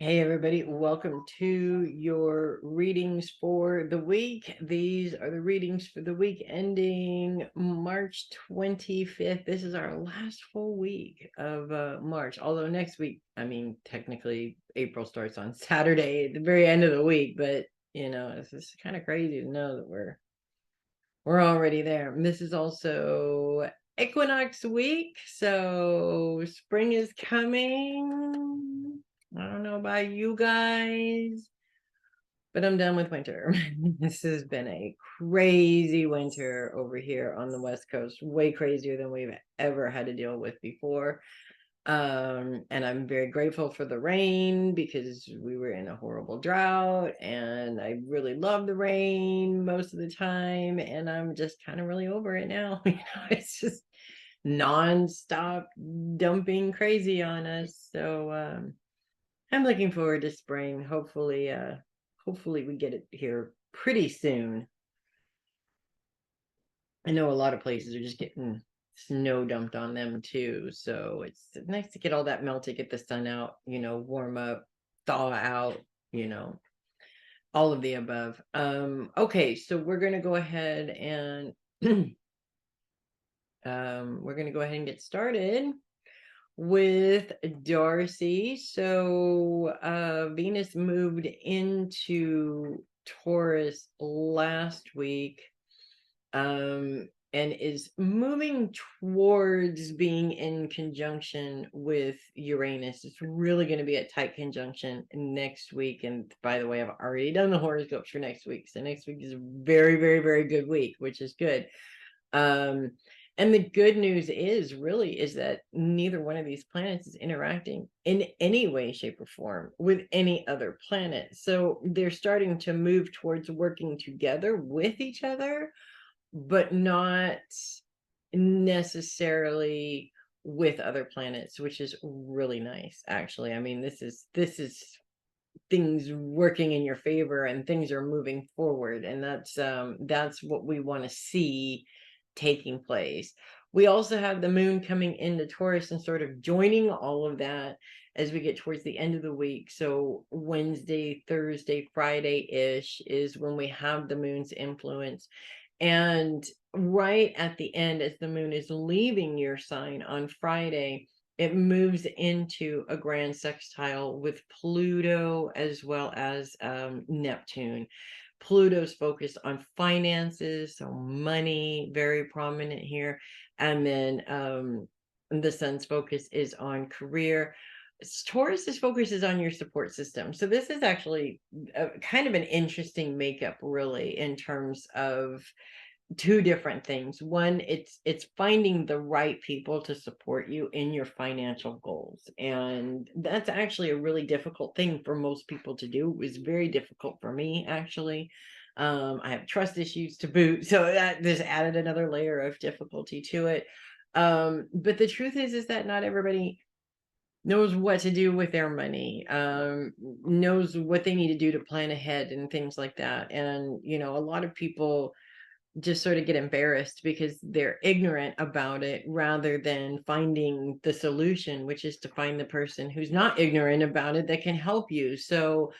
Hey everybody, welcome to your readings for the week. These are the readings for the week ending March 25th. This is our last full week of March, although next week, technically April starts on Saturday at the very end of the week, but it's just kind of crazy to know that we're already there. And this is also equinox week, so spring is coming. I don't know about you guys, but I'm done with winter. This has been a crazy winter over here on the West Coast, way crazier than we've ever had to deal with before. And I'm very grateful for the rain because we were in a horrible drought and I really love the rain most of the time. And I'm just kind of really over it now. It's just nonstop dumping crazy on us. So, I'm looking forward to spring. Hopefully we get it here pretty soon. I know a lot of places are just getting snow dumped on them too. So it's nice to get all that melted, get the sun out, warm up, thaw out, you know, all of the above. Okay, so we're gonna go ahead and get started with Darcy. So Venus moved into Taurus last week, and is moving towards being in conjunction with Uranus. It's really going to be a tight conjunction next week. And by the way, I've already done the horoscopes for next week. So next week is a very, very, very good week, which is good. And the good news is that neither one of these planets is interacting in any way, shape, or form with any other planet. So they're starting to move towards working together with each other, but not necessarily with other planets, which is really nice, actually. I mean, this is things working in your favor and things are moving forward, and that's what we want to see taking place. We also have the moon coming into Taurus and sort of joining all of that as we get towards the end of the week. So Wednesday, Thursday, Friday-ish is when we have the moon's influence. And right at the end, as the moon is leaving your sign on Friday, it moves into a grand sextile with Pluto as well as Neptune. Pluto's focused on finances, so money, very prominent here. And then the sun's focus is on career. Taurus's focus is on your support system. So this is actually kind of an interesting makeup, really, in terms of two different things. One, it's finding the right people to support you in your financial goals, and that's actually a really difficult thing for most people to do. It was very difficult for me, actually. I have trust issues to boot, so that just added another layer of difficulty to it. But the truth is that not everybody knows what to do with their money, knows what they need to do to plan ahead and things like that. And a lot of people just sort of get embarrassed because they're ignorant about it rather than finding the solution, which is to find the person who's not ignorant about it that can help you. So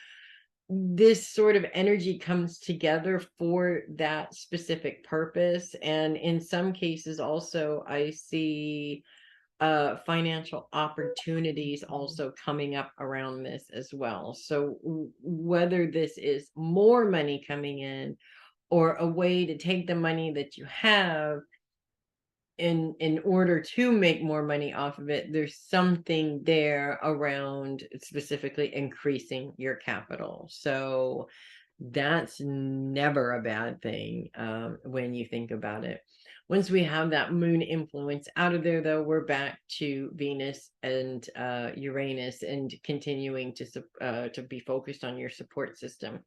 this sort of energy comes together for that specific purpose. And in some cases also I see financial opportunities also coming up around this as well. So whether this is more money coming in or a way to take the money that you have in order to make more money off of it, there's something there around specifically increasing your capital. So that's never a bad thing when you think about it. Once we have that moon influence out of there, though, we're back to Venus and Uranus and continuing to be focused on your support system.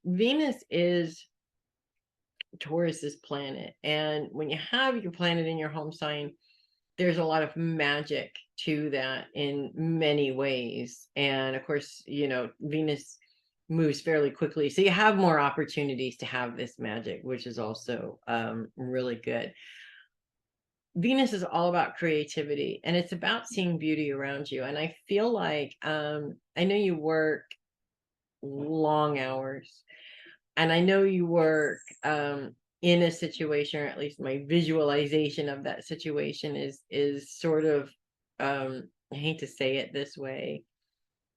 Venus is Taurus's planet, and when you have your planet in your home sign, there's a lot of magic to that in many ways. And of course, Venus moves fairly quickly, so you have more opportunities to have this magic, which is also really good. Venus is all about creativity, and it's about seeing beauty around you. And I feel like, I know you work long hours, and I know you work in a situation, or at least my visualization of that situation is sort of, I hate to say it this way,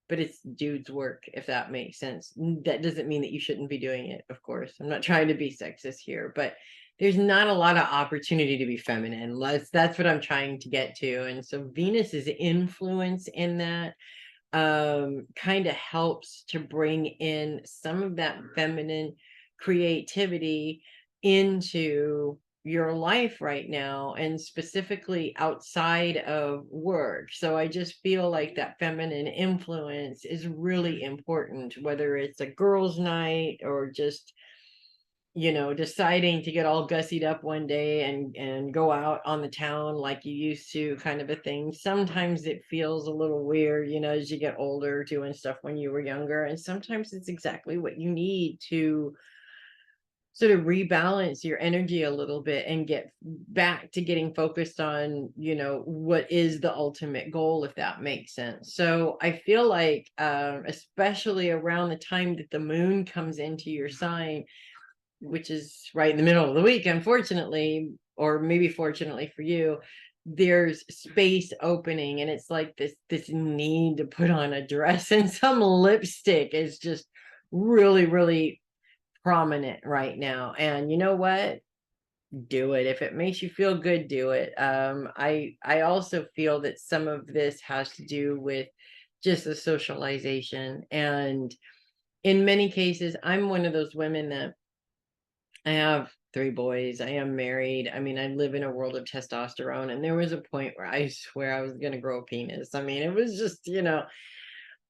but it's dude's work, if that makes sense. That doesn't mean that you shouldn't be doing it, of course. I'm not trying to be sexist here, but there's not a lot of opportunity to be feminine. That's what I'm trying to get to. And so Venus's influence in that kind of helps to bring in some of that feminine creativity into your life right now, and specifically outside of work. So I just feel like that feminine influence is really important, whether it's a girls' night or just, deciding to get all gussied up one day and go out on the town like you used to, kind of a thing. Sometimes it feels a little weird, as you get older, doing stuff when you were younger, and sometimes it's exactly what you need to sort of rebalance your energy a little bit and get back to getting focused on, what is the ultimate goal, if that makes sense. So I feel like, especially around the time that the moon comes into your sign, which is right in the middle of the week, unfortunately, or maybe fortunately for you, there's space opening, and it's like this need to put on a dress and some lipstick is just really, really prominent right now. And you know what? Do it. If it makes you feel good, do it. I also feel that some of this has to do with just the socialization. And in many cases, I'm one of those women that, I have 3 boys. I am married. I mean, I live in a world of testosterone, and there was a point where I swear I was going to grow a penis. I mean, it was just,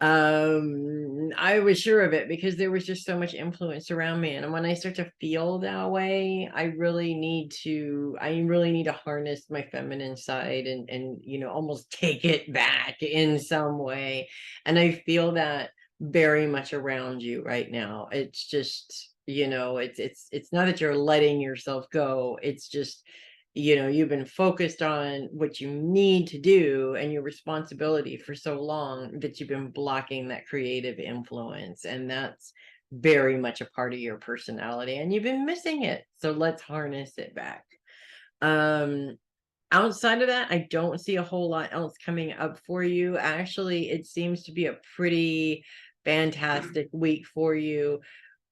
I was sure of it because there was just so much influence around me. And when I start to feel that way, I really need to harness my feminine side and, almost take it back in some way. And I feel that very much around you right now. It's just, it's not that you're letting yourself go. It's just, you've been focused on what you need to do and your responsibility for so long that you've been blocking that creative influence. And that's very much a part of your personality, and you've been missing it. So let's harness it back. Um, Outside of that, I don't see a whole lot else coming up for you. Actually, it seems to be a pretty fantastic week for you,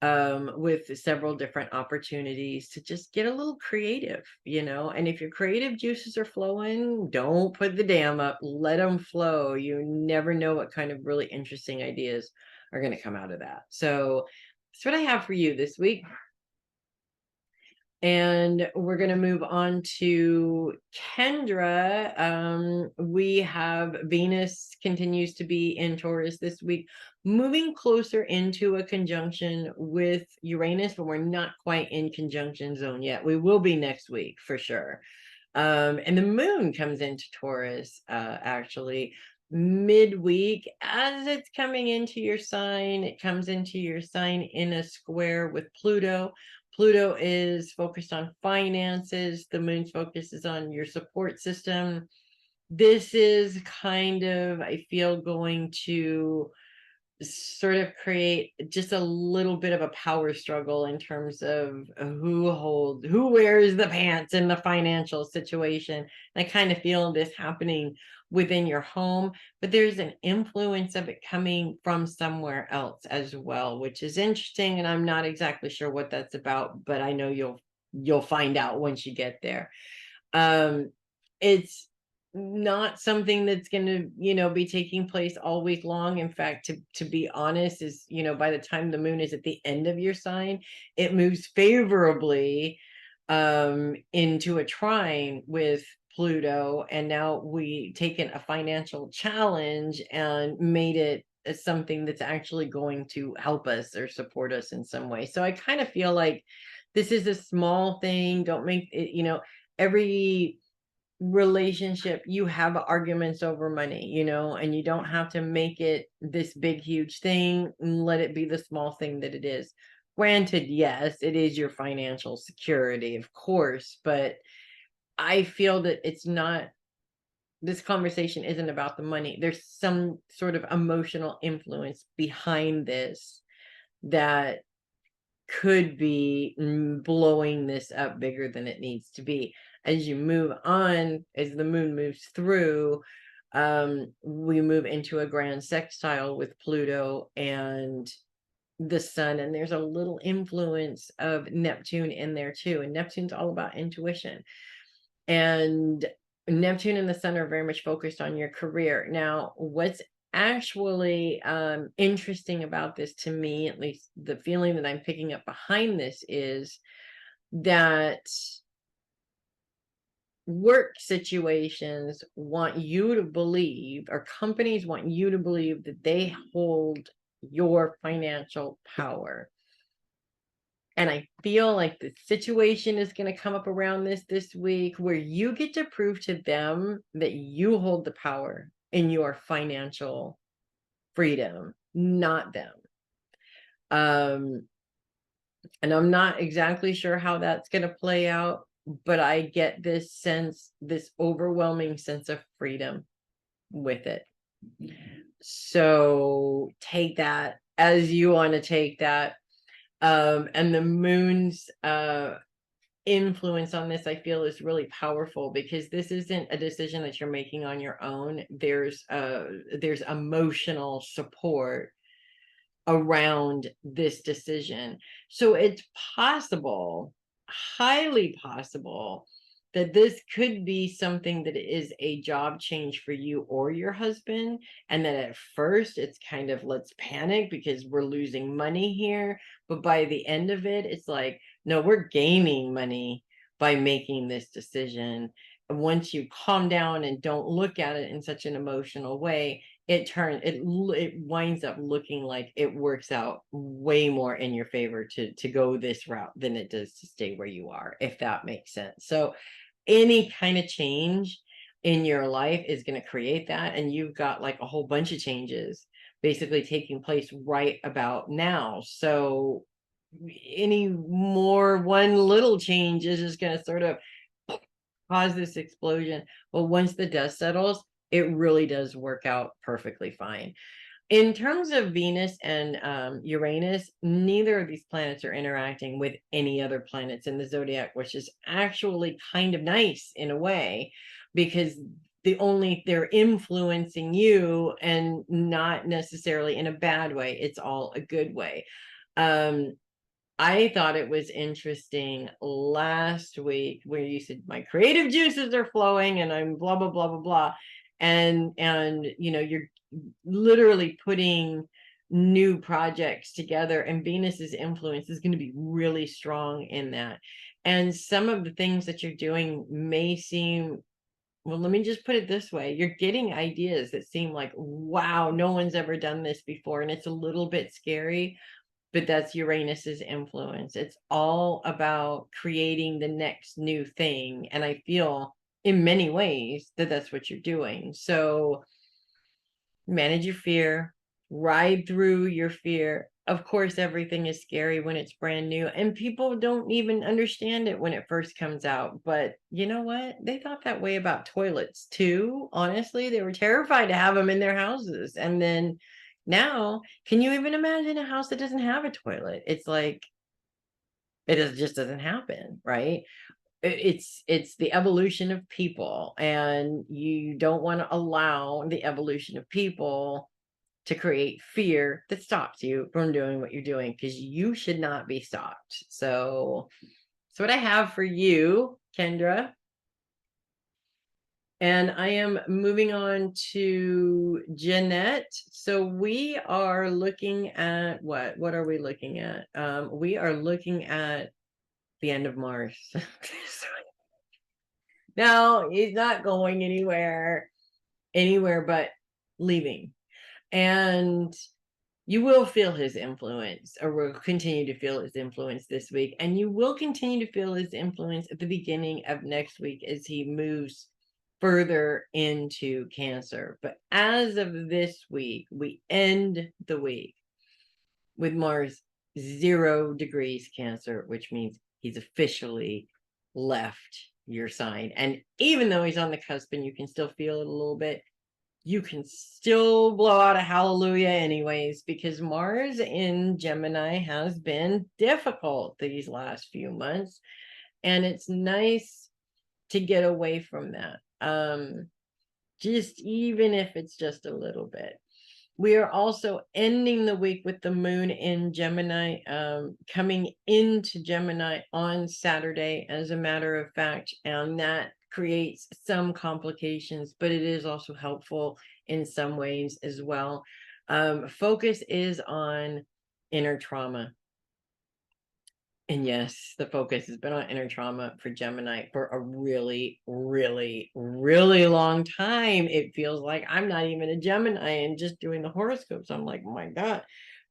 with several different opportunities to just get a little creative, and if your creative juices are flowing, don't put the dam up, let them flow. You never know what kind of really interesting ideas are going to come out of that. So that's what I have for you this week. And we're going to move on to Kendra. We have Venus continues to be in Taurus this week, moving closer into a conjunction with Uranus, but we're not quite in conjunction zone yet. We will be next week for sure. And the moon comes into Taurus, actually midweek as it's coming into your sign. It comes into your sign in a square with Pluto. Pluto is focused on finances. The moon's focus is on your support system. This is kind of, I feel, going to sort of create just a little bit of a power struggle in terms of who wears the pants in the financial situation. And I kind of feel this happening within your home, but there's an influence of it coming from somewhere else as well, which is interesting. And I'm not exactly sure what that's about, but I know you'll find out once you get there. It's not something that's going to, be taking place all week long. In fact, to be honest, is, by the time the moon is at the end of your sign, it moves favorably into a trine with Pluto. And now we taken a financial challenge and made it as something that's actually going to help us or support us in some way. So I kind of feel like this is a small thing. Don't make it, every relationship you have arguments over money, and you don't have to make it this big huge thing. Let it be the small thing that it is. Granted, yes, it is your financial security, of course, but I feel that this conversation isn't about the money. There's some sort of emotional influence behind this that could be blowing this up bigger than it needs to be. As you move on, as the moon moves through, we move into a grand sextile with Pluto and the sun, and there's a little influence of Neptune in there too. And Neptune's all about intuition. And Neptune and the sun are very much focused on your career. Now, what's actually interesting about this, to me, at least the feeling that I'm picking up behind this, is that work situations want you to believe, or companies want you to believe, that they hold your financial power. And I feel like the situation is going to come up around this week, where you get to prove to them that you hold the power in your financial freedom, not them. And I'm not exactly sure how that's going to play out, but I get this sense, this overwhelming sense of freedom with it. So take that as you want to take that. And the moon's influence on this, I feel, is really powerful, because this isn't a decision that you're making on your own. There's emotional support around this decision. So it's possible, highly possible, that this could be something that is a job change for you or your husband. And that at first it's kind of, let's panic because we're losing money here. But by the end of it, it's like, no, we're gaining money by making this decision. And once you calm down and don't look at it in such an emotional way, it winds up looking like it works out way more in your favor to go this route than it does to stay where you are, if that makes sense. So any kind of change in your life is going to create that, and you've got like a whole bunch of changes basically taking place right about now. So any more one little change is just going to sort of cause this explosion. But once the dust settles, it really does work out perfectly fine. In terms of Venus and Uranus, neither of these planets are interacting with any other planets in the zodiac, which is actually kind of nice in a way, because they're influencing you, and not necessarily in a bad way. It's all a good way. I thought it was interesting last week where you said my creative juices are flowing and I'm blah blah blah blah blah, and you're literally putting new projects together, and Venus's influence is going to be really strong in that. And some of the things that you're doing may seem, well, let me just put it this way, you're getting ideas that seem like, wow, no one's ever done this before, and it's a little bit scary. But that's Uranus's influence. It's all about creating the next new thing. And I feel in many ways that that's what you're doing. So manage your fear, ride through your fear. Of course, everything is scary when it's brand new, and people don't even understand it when it first comes out. But you know what? They thought that way about toilets too. Honestly, they were terrified to have them in their houses. And then now, can you even imagine a house that doesn't have a toilet? It's like, just doesn't happen, right? It's the evolution of people, and you don't want to allow the evolution of people to create fear that stops you from doing what you're doing, because you should not be stopped. So that's what I have for you, Kendra. And I am moving on to Jeannette. So we are looking at what? What are we looking at? We are looking at the end of Mars. No, he's not going anywhere but leaving. And you will feel his influence, or will continue to feel his influence this week. And you will continue to feel his influence at the beginning of next week as he moves further into Cancer. But as of this week, we end the week with Mars 0 degrees Cancer, which means he's officially left your sign. And even though he's on the cusp and you can still feel it a little bit, you can still blow out a hallelujah anyways, because Mars in Gemini has been difficult these last few months. And it's nice to get away from that. Just even if it's just a little bit. We are also ending the week with the moon in Gemini, coming into Gemini on Saturday, as a matter of fact, and that creates some complications, but it is also helpful in some ways as well. Focus is on inner trauma. And yes, the focus has been on inner trauma for Gemini for a really, really, really long time. It feels like I'm not even a Gemini and just doing the horoscopes. I'm like, oh my God,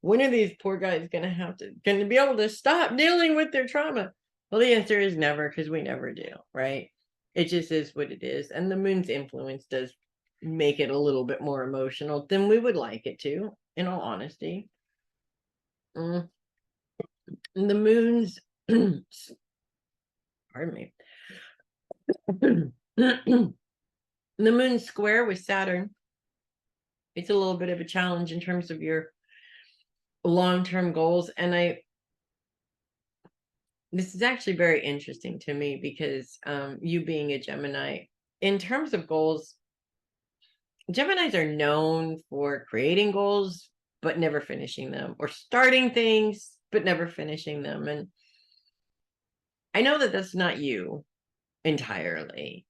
when are these poor guys going to be able to stop dealing with their trauma? Well, the answer is never, because we never do, right? It just is what it is. And the moon's influence does make it a little bit more emotional than we would like it to, in all honesty. The moon's pardon me. The moon's square with Saturn. It's a little bit of a challenge in terms of your long-term goals. And this is actually very interesting to me, because you being a Gemini, in terms of goals, Geminis are known for creating goals but never finishing them, or starting things but never finishing them. And I know that that's not you entirely.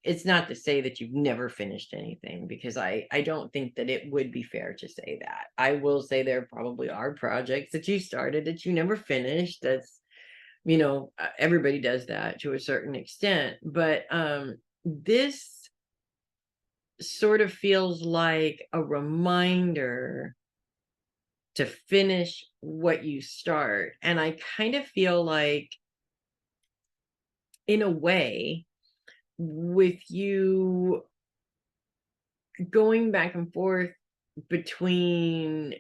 It's not to say that you've never finished anything, because I don't think that it would be fair to say that. I will say there probably are projects that you started that you never finished. That's, everybody does that to a certain extent, but this sort of feels like a reminder to finish what you start. And I kind of feel like, in a way, with you going back and forth between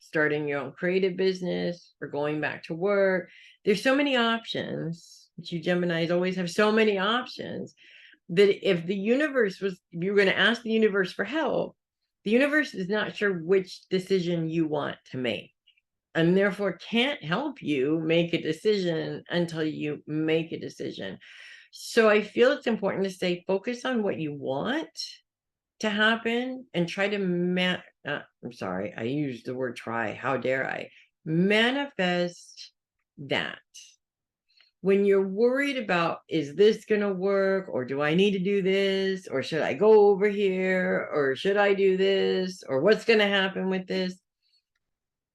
starting your own creative business or going back to work, there's so many options. You Geminis always have so many options, that if you were going to ask the universe for help, the universe is not sure which decision you want to make, and therefore can't help you make a decision until you make a decision. So I feel it's important to stay focused on what you want to happen and try to I'm sorry, I used the word try. How dare I? Manifest that. When you're worried about, is this going to work, or do I need to do this, or should I go over here, or should I do this, or what's going to happen with this?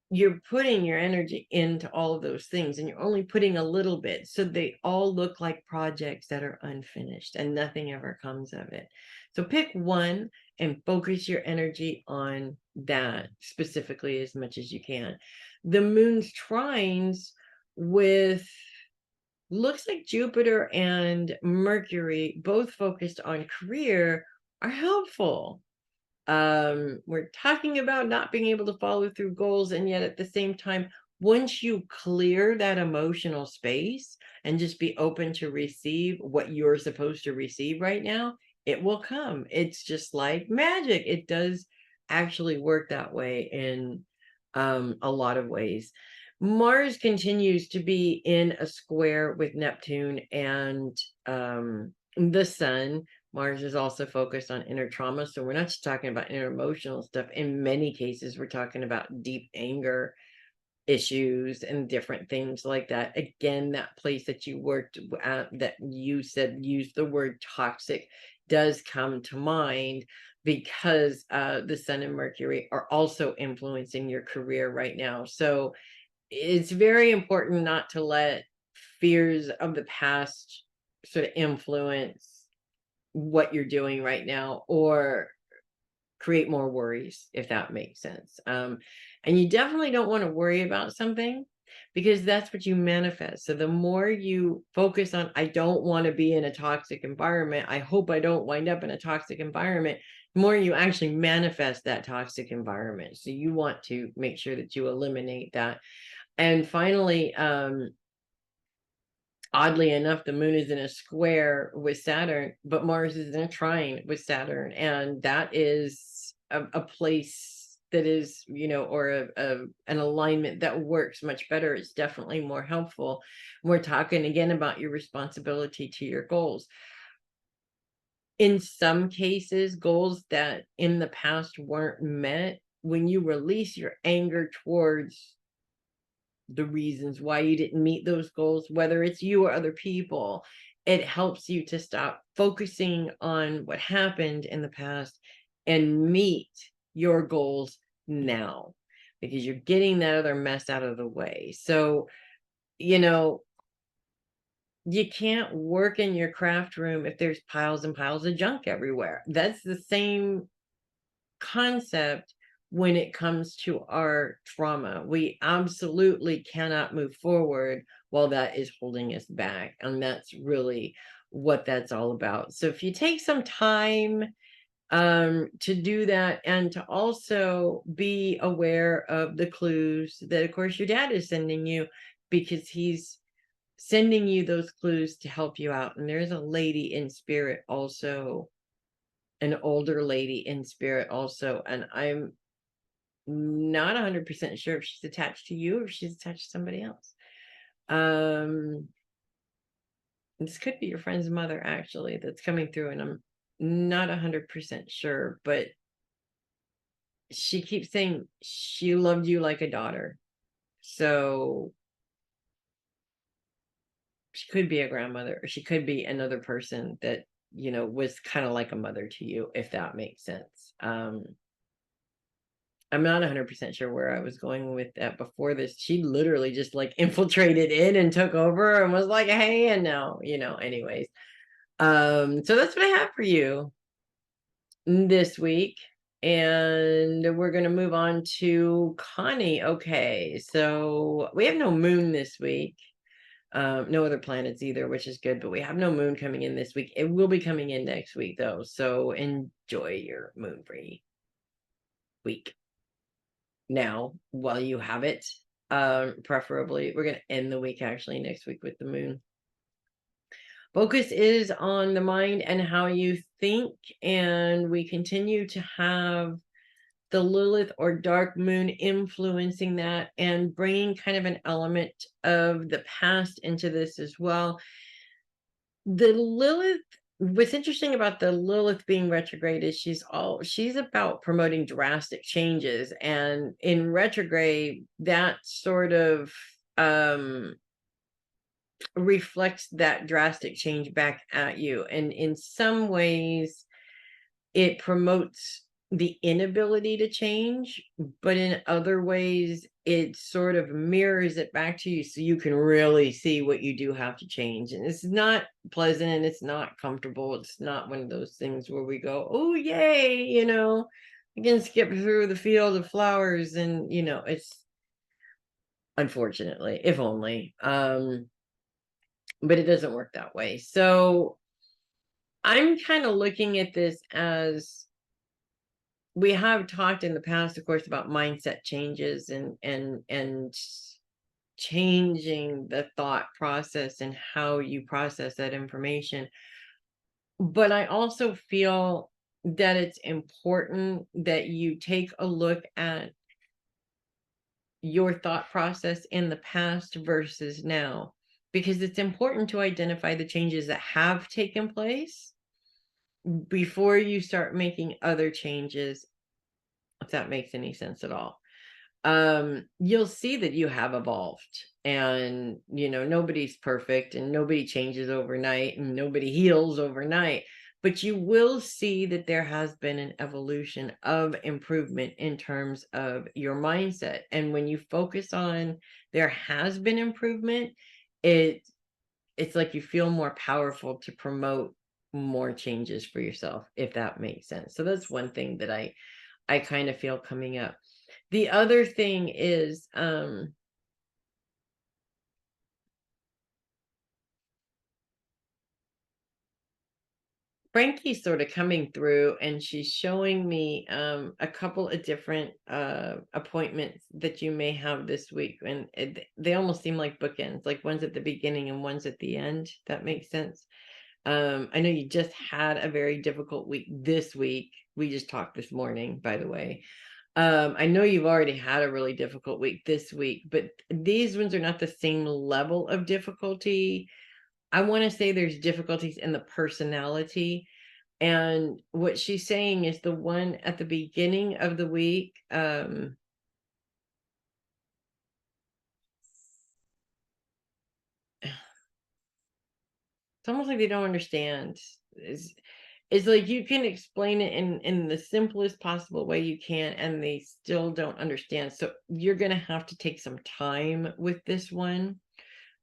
You're putting your energy into all of those things, and you're only putting a little bit, so they all look like projects that are unfinished and nothing ever comes of it. So pick one and focus your energy on that specifically as much as you can. The moon's trines with, looks like Jupiter and Mercury, both focused on career, are helpful. We're talking about not being able to follow through goals, and yet at the same time, once you clear that emotional space and just be open to receive what you're supposed to receive right now, it will come. It's just like magic. It does actually work that way in a lot of ways. Mars continues to be in a square with Neptune and the Sun. Mars is also focused on inner trauma. So we're not just talking about inner emotional stuff. In many cases, we're talking about deep anger issues and different things like that. Again, that place that you worked at, that you said used the word toxic, does come to mind, because the Sun and Mercury are also influencing your career right now. So it's very important not to let fears of the past sort of influence what you're doing right now, or create more worries, if that makes sense. And you definitely don't want to worry about something, because that's what you manifest. So the more you focus on, I don't want to be in a toxic environment, I hope I don't wind up in a toxic environment, the more you actually manifest that toxic environment. So you want to make sure that you eliminate that. And finally, oddly enough, the moon is in a square with Saturn, but Mars is in a trine with Saturn. And that is a place that is, or an alignment that works much better. It's definitely more helpful. We're talking again about your responsibility to your goals. In some cases, goals that in the past weren't met, when you release your anger towards the reasons why you didn't meet those goals, whether it's you or other people, it helps you to stop focusing on what happened in the past and meet your goals now, because you're getting that other mess out of the way. So, you can't work in your craft room if there's piles and piles of junk everywhere. That's the same concept when it comes to our trauma. We absolutely cannot move forward while that is holding us back. And that's really what that's all about. So if you take some time to do that, and to also be aware of the clues that, of course, your dad is sending you, because he's sending you those clues to help you out. And there's a lady in spirit also, an older lady in spirit also, and I'm not 100% sure if she's attached to you or if she's attached to somebody else. This could be your friend's mother, actually, that's coming through, and I'm not 100% sure, but she keeps saying she loved you like a daughter. So she could be a grandmother, or she could be another person that, was kind of like a mother to you, if that makes sense. I'm not 100% sure where I was going with that before this. She literally just like infiltrated in and took over and was like, hey, and now, anyways. So that's what I have for you this week. And we're going to move on to Connie. Okay, so we have no moon this week. No other planets either, which is good, but we have no moon coming in this week. It will be coming in next week, though. So enjoy your moon-free week now while you have it. Preferably, we're going to end the week actually next week with the moon. Focus is on the mind and how you think, and we continue to have the Lilith or dark moon influencing that and bringing kind of an element of the past into this as well. The Lilith, what's interesting about the Lilith being retrograde is she's about promoting drastic changes, and in retrograde that sort of reflects that drastic change back at you, and in some ways it promotes the inability to change, but in other ways it sort of mirrors it back to you so you can really see what you do have to change. And it's not pleasant and it's not comfortable. It's not one of those things where we go, oh yay, you can skip through the field of flowers, and it's, unfortunately, if only, but it doesn't work that way. So I'm kind of looking at this as, we have talked in the past, of course, about mindset changes and changing the thought process and how you process that information. But I also feel that it's important that you take a look at your thought process in the past versus now, because it's important to identify the changes that have taken place before you start making other changes, if that makes any sense at all. You'll see that you have evolved, and nobody's perfect and nobody changes overnight and nobody heals overnight, but you will see that there has been an evolution of improvement in terms of your mindset. And when you focus on there has been improvement, it's like you feel more powerful to promote more changes for yourself, if that makes sense. So that's one thing that I kind of feel coming up. The other thing is, Frankie's sort of coming through, and she's showing me a couple of different appointments that you may have this week, and they almost seem like bookends, like one's at the beginning and one's at the end. That makes sense. I know you just had a very difficult week this week. We just talked this morning, by the way. I know you've already had a really difficult week this week, but these ones are not the same level of difficulty. I want to say there's difficulties in the personality. And what she's saying is the one at the beginning of the week, it's almost like they don't understand. It's like you can explain it in the simplest possible way you can, and they still don't understand. So you're going to have to take some time with this one.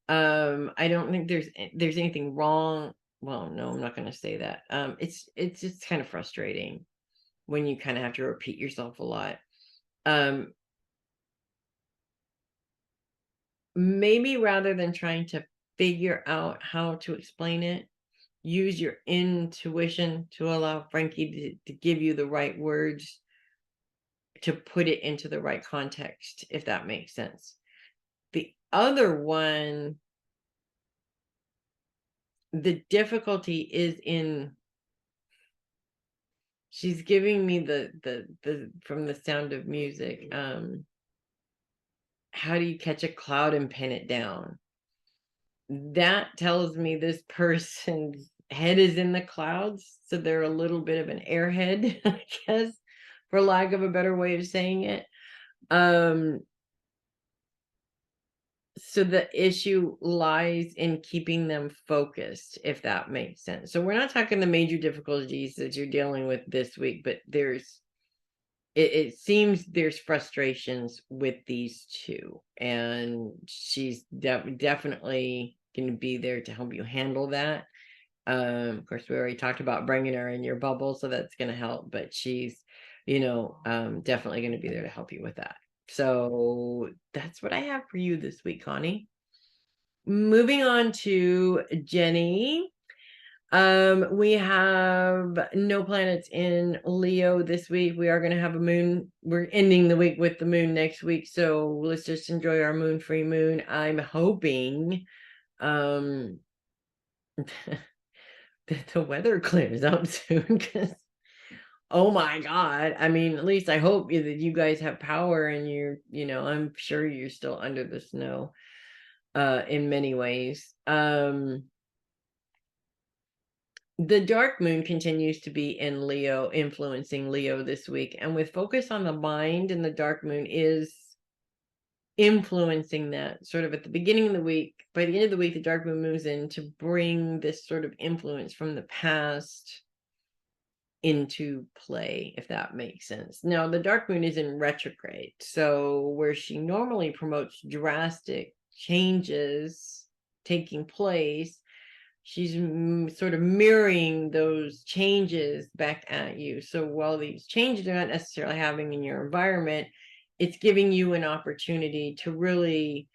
I don't think there's anything wrong. Well, no, I'm not going to say that. It's just kind of frustrating when you kind of have to repeat yourself a lot. Maybe rather than trying to figure out how to explain it, use your intuition to allow Frankie to give you the right words to put it into the right context, if that makes sense. The other one, the difficulty is in, she's giving me the from The Sound of Music, how do you catch a cloud and pin it down? That tells me this person's head is in the clouds, so they're a little bit of an airhead, I guess, for lack of a better way of saying it. So the issue lies in keeping them focused, if that makes sense. So we're not talking the major difficulties that you're dealing with this week, but it seems there's frustrations with these two, and she's definitely going to be there to help you handle that. Of course, we already talked about bringing her in your bubble, so that's going to help, but she's, definitely going to be there to help you with that. So that's what I have for you this week, Connie. Moving on to Jenny. We have no planets in Leo this week. We are going to have a moon. We're ending the week with the moon next week, so let's just enjoy our moon-free moon. I'm hoping that the weather clears up soon, because oh my God, I mean, at least I hope that you guys have power, and I'm sure you're still under the snow in many ways. The dark moon continues to be in Leo, influencing Leo this week. And with focus on the mind, and the dark moon is influencing that sort of at the beginning of the week. By the end of the week, the dark moon moves in to bring this sort of influence from the past into play, if that makes sense. Now, the dark moon is in retrograde. So where she normally promotes drastic changes taking place, she's sort of mirroring those changes back at you. So while these changes are not necessarily happening in your environment, it's giving you an opportunity to really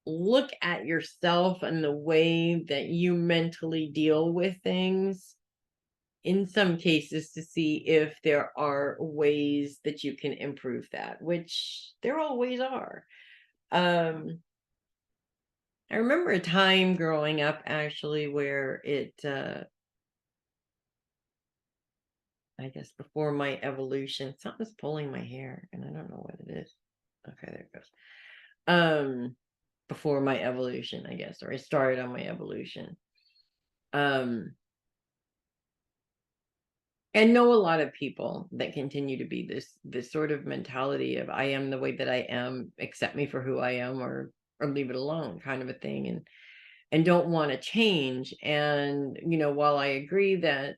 look at yourself and the way that you mentally deal with things, in some cases, to see if there are ways that you can improve that, which there always are. I remember a time growing up, actually, where I guess before my evolution, something's pulling my hair, and I don't know what it is. Okay, there it goes. Before my evolution, I guess, or I started on my evolution. And know a lot of people that continue to be this sort of mentality of, I am the way that I am, accept me for who I am, or leave it alone, kind of a thing, and don't want to change. And while I agree that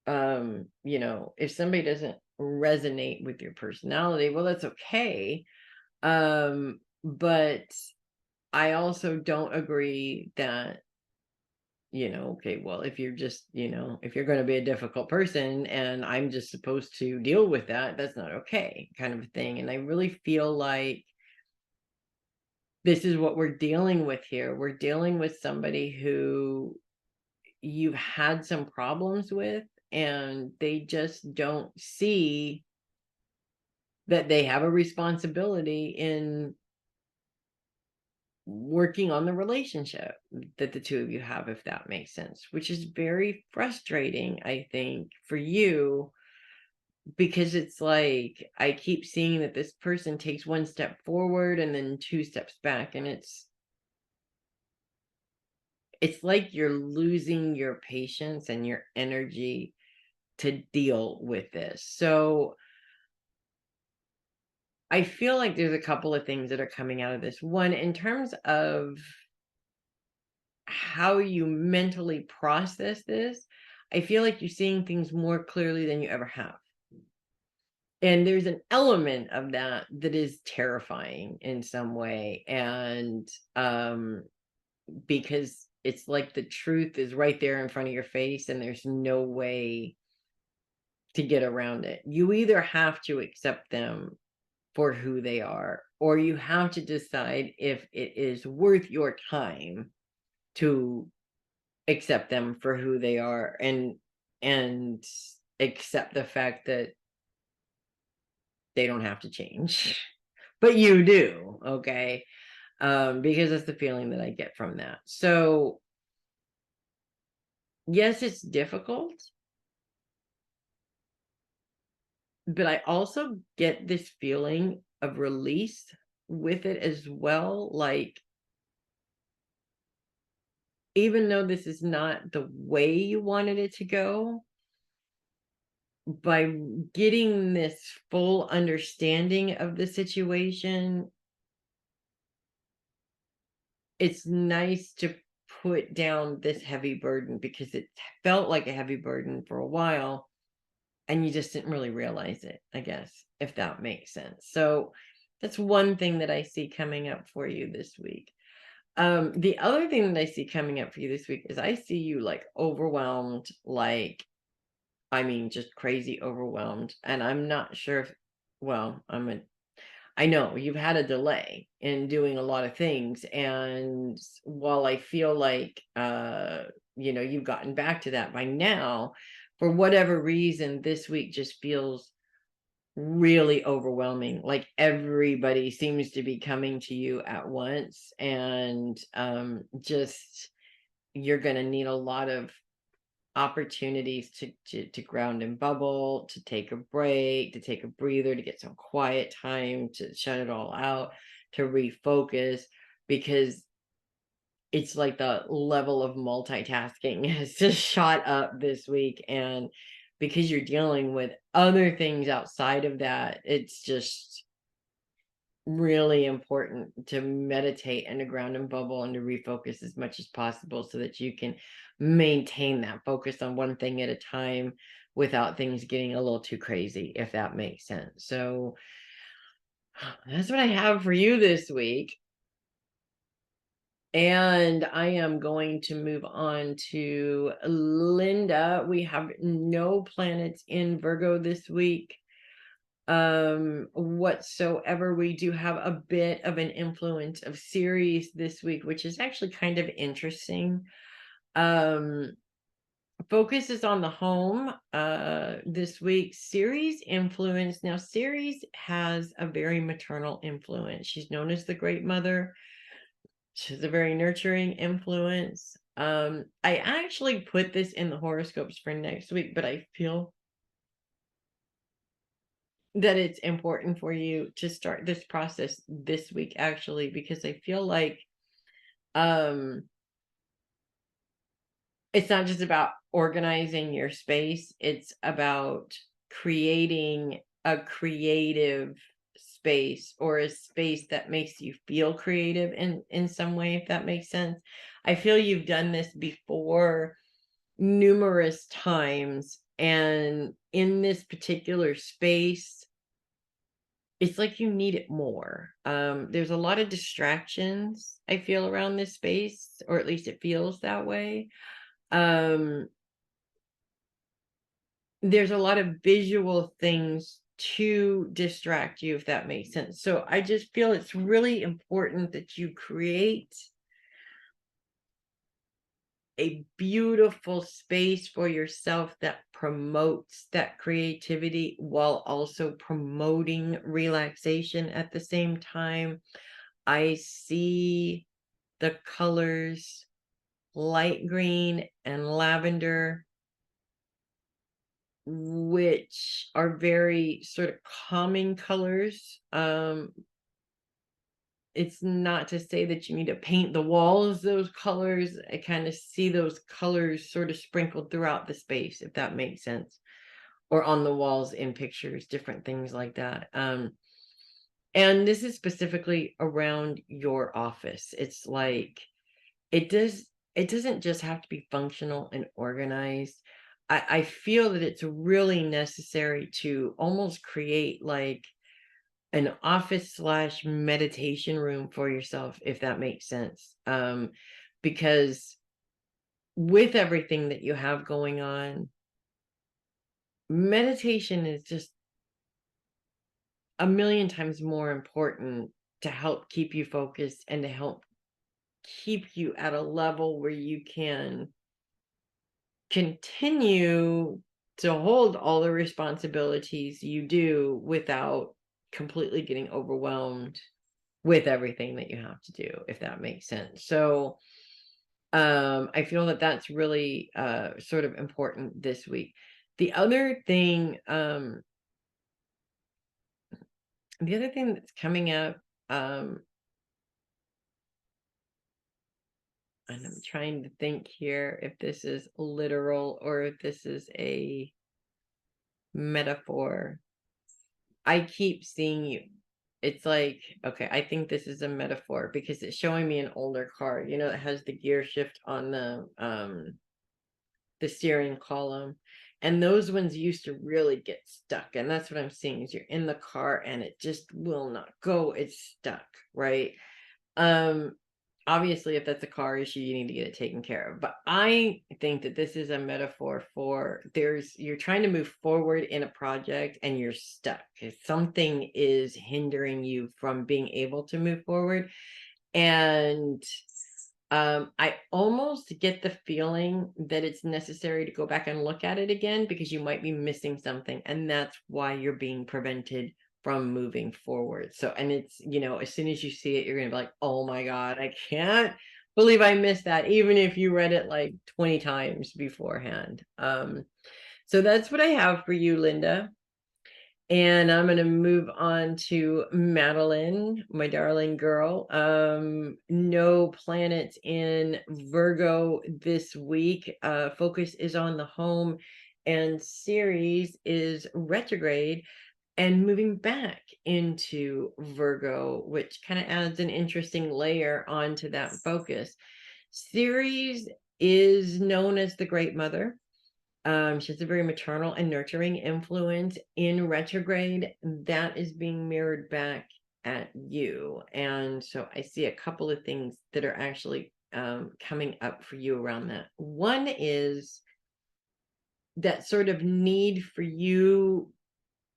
if somebody doesn't resonate with your personality, well, that's okay. But I also don't agree that okay, well, if you're just, if you're going to be a difficult person and I'm just supposed to deal with that, that's not okay, kind of a thing. And I really feel like this is what we're dealing with here. We're dealing with somebody who you've had some problems with, and they just don't see that they have a responsibility in working on the relationship that the two of you have, if that makes sense, which is very frustrating, I think, for you, because it's like I keep seeing that this person takes one step forward and then two steps back, and it's like you're losing your patience and your energy to deal with this. So I feel like there's a couple of things that are coming out of this. One, in terms of how you mentally process this, I feel like you're seeing things more clearly than you ever have. And there's an element of that that is terrifying in some way. And because it's like the truth is right there in front of your face and there's no way to get around it. You either have to accept them for who they are, or you have to decide if it is worth your time to accept them for who they are, and accept the fact that they don't have to change. But you do, okay? Because that's the feeling that I get from that. So yes, it's difficult, but I also get this feeling of release with it as well. Like, even though this is not the way you wanted it to go, by getting this full understanding of the situation, it's nice to put down this heavy burden, because it felt like a heavy burden for a while and you just didn't really realize it, I guess, if that makes sense. So that's one thing that I see coming up for you this week. The other thing that I see coming up for you this week is I see you like overwhelmed, like, I mean, just crazy overwhelmed. And I'm not sure if, well, I know you've had a delay in doing a lot of things. And while I feel like, you've gotten back to that by now, for whatever reason, this week just feels really overwhelming. Like everybody seems to be coming to you at once, and just you're going to need a lot of opportunities to ground and bubble, to take a break, to take a breather, to get some quiet time, to shut it all out, to refocus, because it's like the level of multitasking has just shot up this week. And because you're dealing with other things outside of that, it's just really important to meditate and to ground and bubble and to refocus as much as possible, so that you can maintain that focus on one thing at a time without things getting a little too crazy, if that makes sense. So that's what I have for you this week. And I am going to move on to Linda. We have no planets in Virgo this week whatsoever. We do have a bit of an influence of Ceres this week, which is actually kind of interesting. Focus is on the home this week. Ceres influence. Now, Ceres has a very maternal influence. She's known as the Great Mother. She's a very nurturing influence. I actually put this in the horoscopes for next week, but I feel that it's important for you to start this process this week, actually, because I feel like it's not just about organizing your space, it's about creating a creative space, or a space that makes you feel creative in some way, if that makes sense. I feel you've done this before numerous times, and in this particular space, it's like you need it more. There's a lot of distractions, I feel, around this space, or at least it feels that way. There's a lot of visual things to distract you, if that makes sense. So I just feel it's really important that you create a beautiful space for yourself that promotes that creativity while also promoting relaxation at the same time. I see the colors light green and lavender, which are very sort of calming colors. It's not to say that you need to paint the walls those colors. I kind of see those colors sort of sprinkled throughout the space, if that makes sense, or on the walls in pictures, different things like that. And this is specifically around your office. It's like it doesn't just have to be functional and organized. I feel that it's really necessary to almost create like an office slash meditation room for yourself, if that makes sense. Because with everything that you have going on, meditation is just a million times more important to help keep you focused and to help keep you at a level where you can continue to hold all the responsibilities you do without completely getting overwhelmed with everything that you have to do, if that makes sense. So I feel that that's really sort of important this week. The other thing that's coming up, and I'm trying to think here if this is literal or if this is a metaphor. I keep seeing you. It's like, okay, I think this is a metaphor because it's showing me an older car, you know, that has the gear shift on the steering column. And those ones used to really get stuck. And that's what I'm seeing is you're in the car and it just will not go. It's stuck, right? Obviously, if that's a car issue, you need to get it taken care of. But I think that this is a metaphor for you're trying to move forward in a project and you're stuck. Something is hindering you from being able to move forward. And I almost get the feeling that it's necessary to go back and look at it again because you might be missing something. And that's why you're being prevented from moving forward. So, and it's, you know, as soon as you see it, you're going to be like, oh my God, I can't believe I missed that, even if you read it like 20 times beforehand. So that's what I have for you, Linda. And I'm going to move on to Matalyn, my darling girl. No planets in Virgo this week. Focus is on the home, and Ceres is retrograde and moving back into Virgo, which kind of adds an interesting layer onto that focus. Ceres is known as the Great Mother. She has a very maternal and nurturing influence in retrograde that is being mirrored back at you. And so I see a couple of things that are actually coming up for you around that. One is that sort of need for you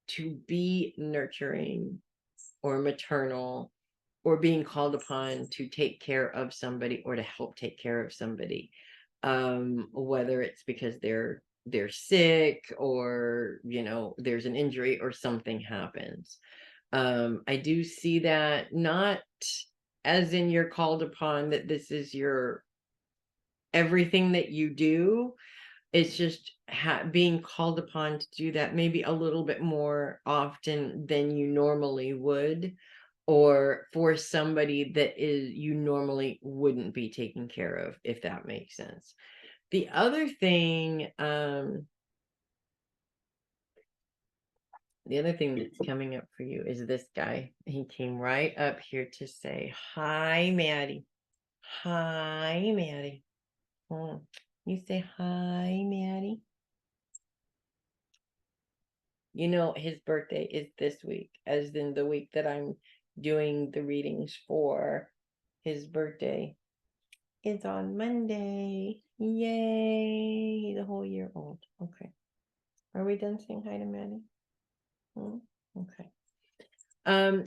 to be nurturing or maternal or being called upon to take care of somebody or to help take care of somebody, whether it's because they're sick or, you know, there's an injury or something happens. I do see that not as in you're called upon that this is your everything that you do. It's just being called upon to do that maybe a little bit more often than you normally would, or for somebody that you normally wouldn't be taking care of, if that makes sense. The other thing, that's coming up for you is this guy. He came right up here to say, hi, Maddie. Hi, Maddie. You say hi, Maddie. You know, his birthday is this week, as in the week that I'm doing the readings for. His birthday is on Monday. Yay! He's a whole year old. Okay. Are we done saying hi to Maddie? Okay.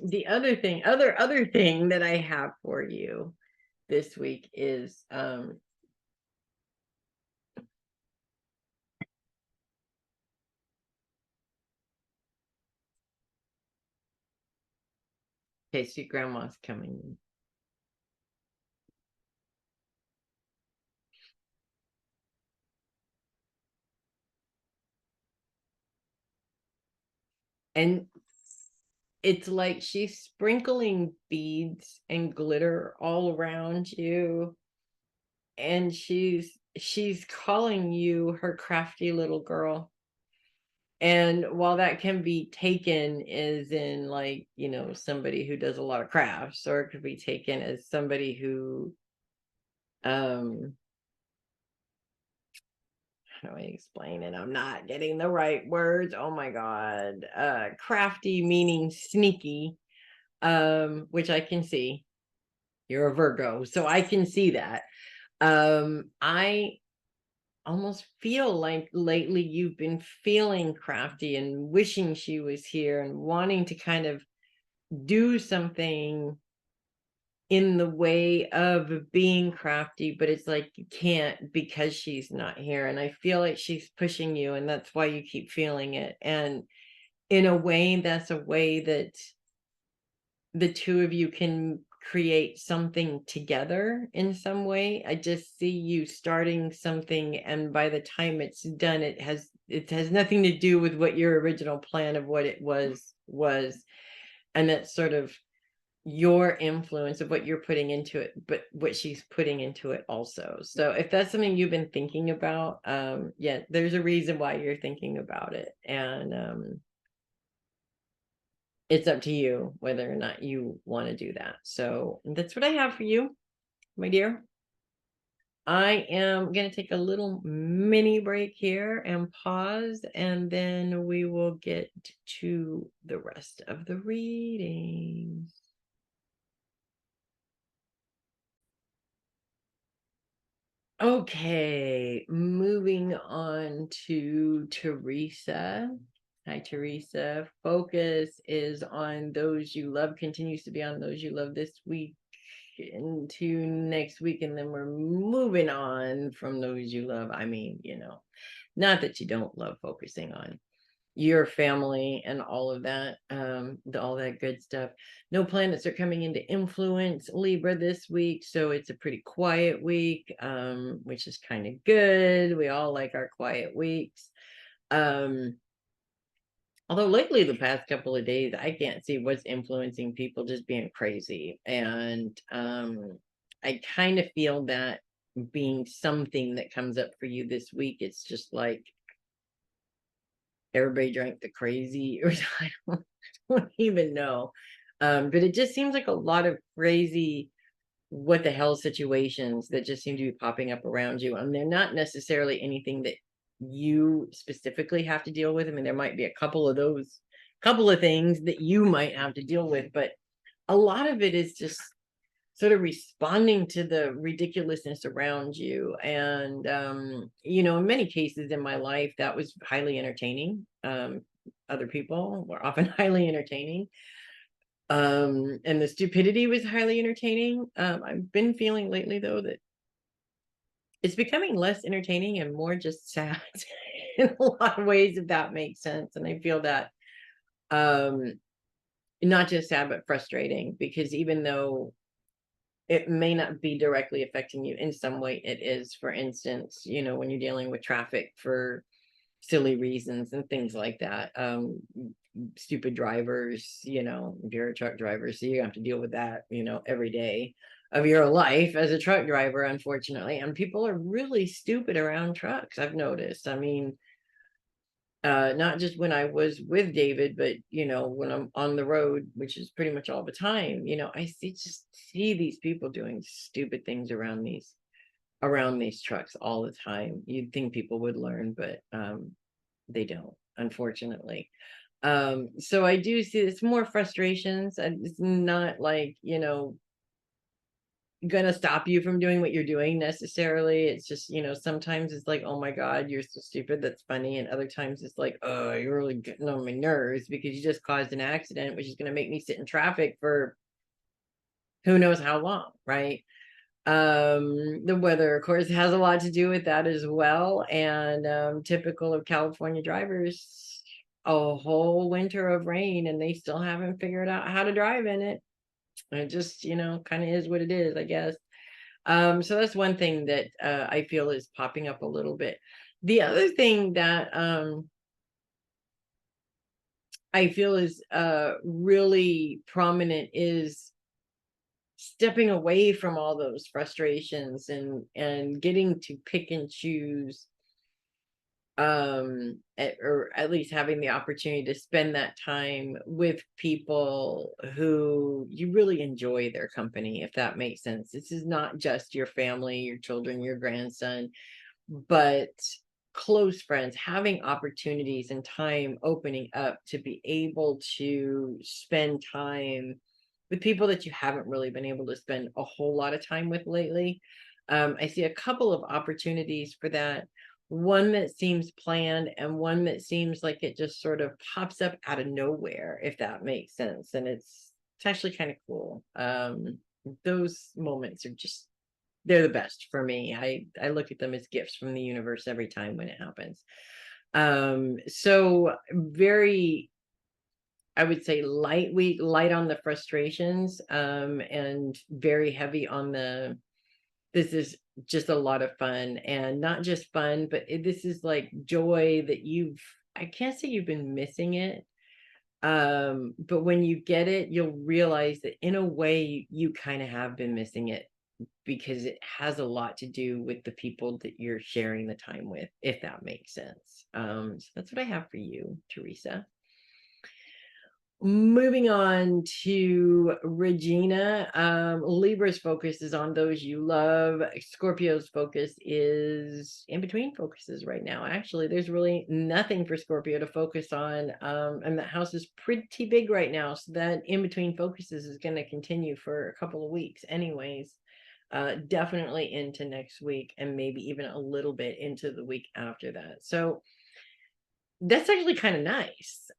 The other thing that I have for you this week is Okay, so your grandma's coming. And it's like she's sprinkling beads and glitter all around you. And she's calling you her crafty little girl. And while that can be taken as in, like, somebody who does a lot of crafts, or it could be taken as somebody who, how do I explain it? I'm not getting the right words. Oh my God. Crafty meaning sneaky, which I can see. You're a Virgo, so I can see that. I almost feel like lately you've been feeling crafty and wishing she was here and wanting to kind of do something in the way of being crafty, but it's like you can't because she's not here. And I feel like she's pushing you, and that's why you keep feeling it. And in a way, that's a way that the two of you can create something together in some way. I just see you starting something, and by the time it's done, it has nothing to do with what your original plan of what it was. And that's sort of your influence of what you're putting into it, but what she's putting into it also. So if that's something you've been thinking about, yeah, there's a reason why you're thinking about it. And it's up to you whether or not you want to do that. So that's what I have for you, my dear. I am going to take a little mini break here and pause, and then we will get to the rest of the readings. Okay, moving on to Theresa. Hi, Theresa. Focus is on those you love, continues to be on those you love this week into next week, and then we're moving on from those you love. I mean, not that you don't love focusing on your family and all of that, all that good stuff. No planets are coming into influence Libra this week, so it's a pretty quiet week, which is kind of good. We all like our quiet weeks. Although lately, the past couple of days, I can't see what's influencing people just being crazy. And I kind of feel that being something that comes up for you this week. It's just like everybody drank the crazy, or I don't even know. But it just seems like a lot of crazy what the hell situations that just seem to be popping up around you. And they're not necessarily anything that you specifically have to deal with. I mean, there might be a couple of things that you might have to deal with, but a lot of it is just sort of responding to the ridiculousness around you. And in many cases in my life, that was highly entertaining. Other people were often highly entertaining, and the stupidity was highly entertaining. I've been feeling lately, though, that it's becoming less entertaining and more just sad in a lot of ways, if that makes sense. And I feel that not just sad, but frustrating, because even though it may not be directly affecting you, in some way it is. For instance, when you're dealing with traffic for silly reasons and things like that, stupid drivers, if you're a truck driver, so you have to deal with that, every day of your life as a truck driver, unfortunately. And people are really stupid around trucks, I've noticed. I mean, not just when I was with David, but when I'm on the road, which is pretty much all the time, I see these people doing stupid things around these trucks all the time. You'd think people would learn, but they don't, unfortunately. So I do see it's more frustrations, and it's not like, gonna stop you from doing what you're doing necessarily. It's just, sometimes it's like, oh my God, you're so stupid, that's funny. And other times it's like, oh, you're really getting on my nerves because you just caused an accident, which is going to make me sit in traffic for who knows how long, right? The weather, of course, has a lot to do with that as well. And typical of California drivers, a whole winter of rain and they still haven't figured out how to drive in it. it just, kind of is what it is, I guess. So that's one thing that I feel is popping up a little bit. The other thing that I feel is really prominent is stepping away from all those frustrations and getting to pick and choose, or at least having the opportunity to spend that time with people who you really enjoy their company, if that makes sense. This is not just your family, your children, your grandson, but close friends, having opportunities and time opening up to be able to spend time with people that you haven't really been able to spend a whole lot of time with lately. I see a couple of opportunities for that. One that seems planned and one that seems like it just sort of pops up out of nowhere, if that makes sense. And it's actually kind of cool. Those moments are just, they're the best for me. I look at them as gifts from the universe every time when it happens. So very, I would say light on the frustrations, and very heavy on this is just a lot of fun, and not just fun, but this is like joy that I can't say you've been missing it. But when you get it, you'll realize that in a way you kind of have been missing it, because it has a lot to do with the people that you're sharing the time with, if that makes sense. So that's what I have for you, Theresa. Moving on to Regina. Libra's focus is on those you love. Scorpio's focus is in between focuses right now. Actually, there's really nothing for Scorpio to focus on. And the house is pretty big right now, so that in between focuses is going to continue for a couple of weeks anyways. Definitely into next week, and maybe even a little bit into the week after that. So that's actually kind of nice.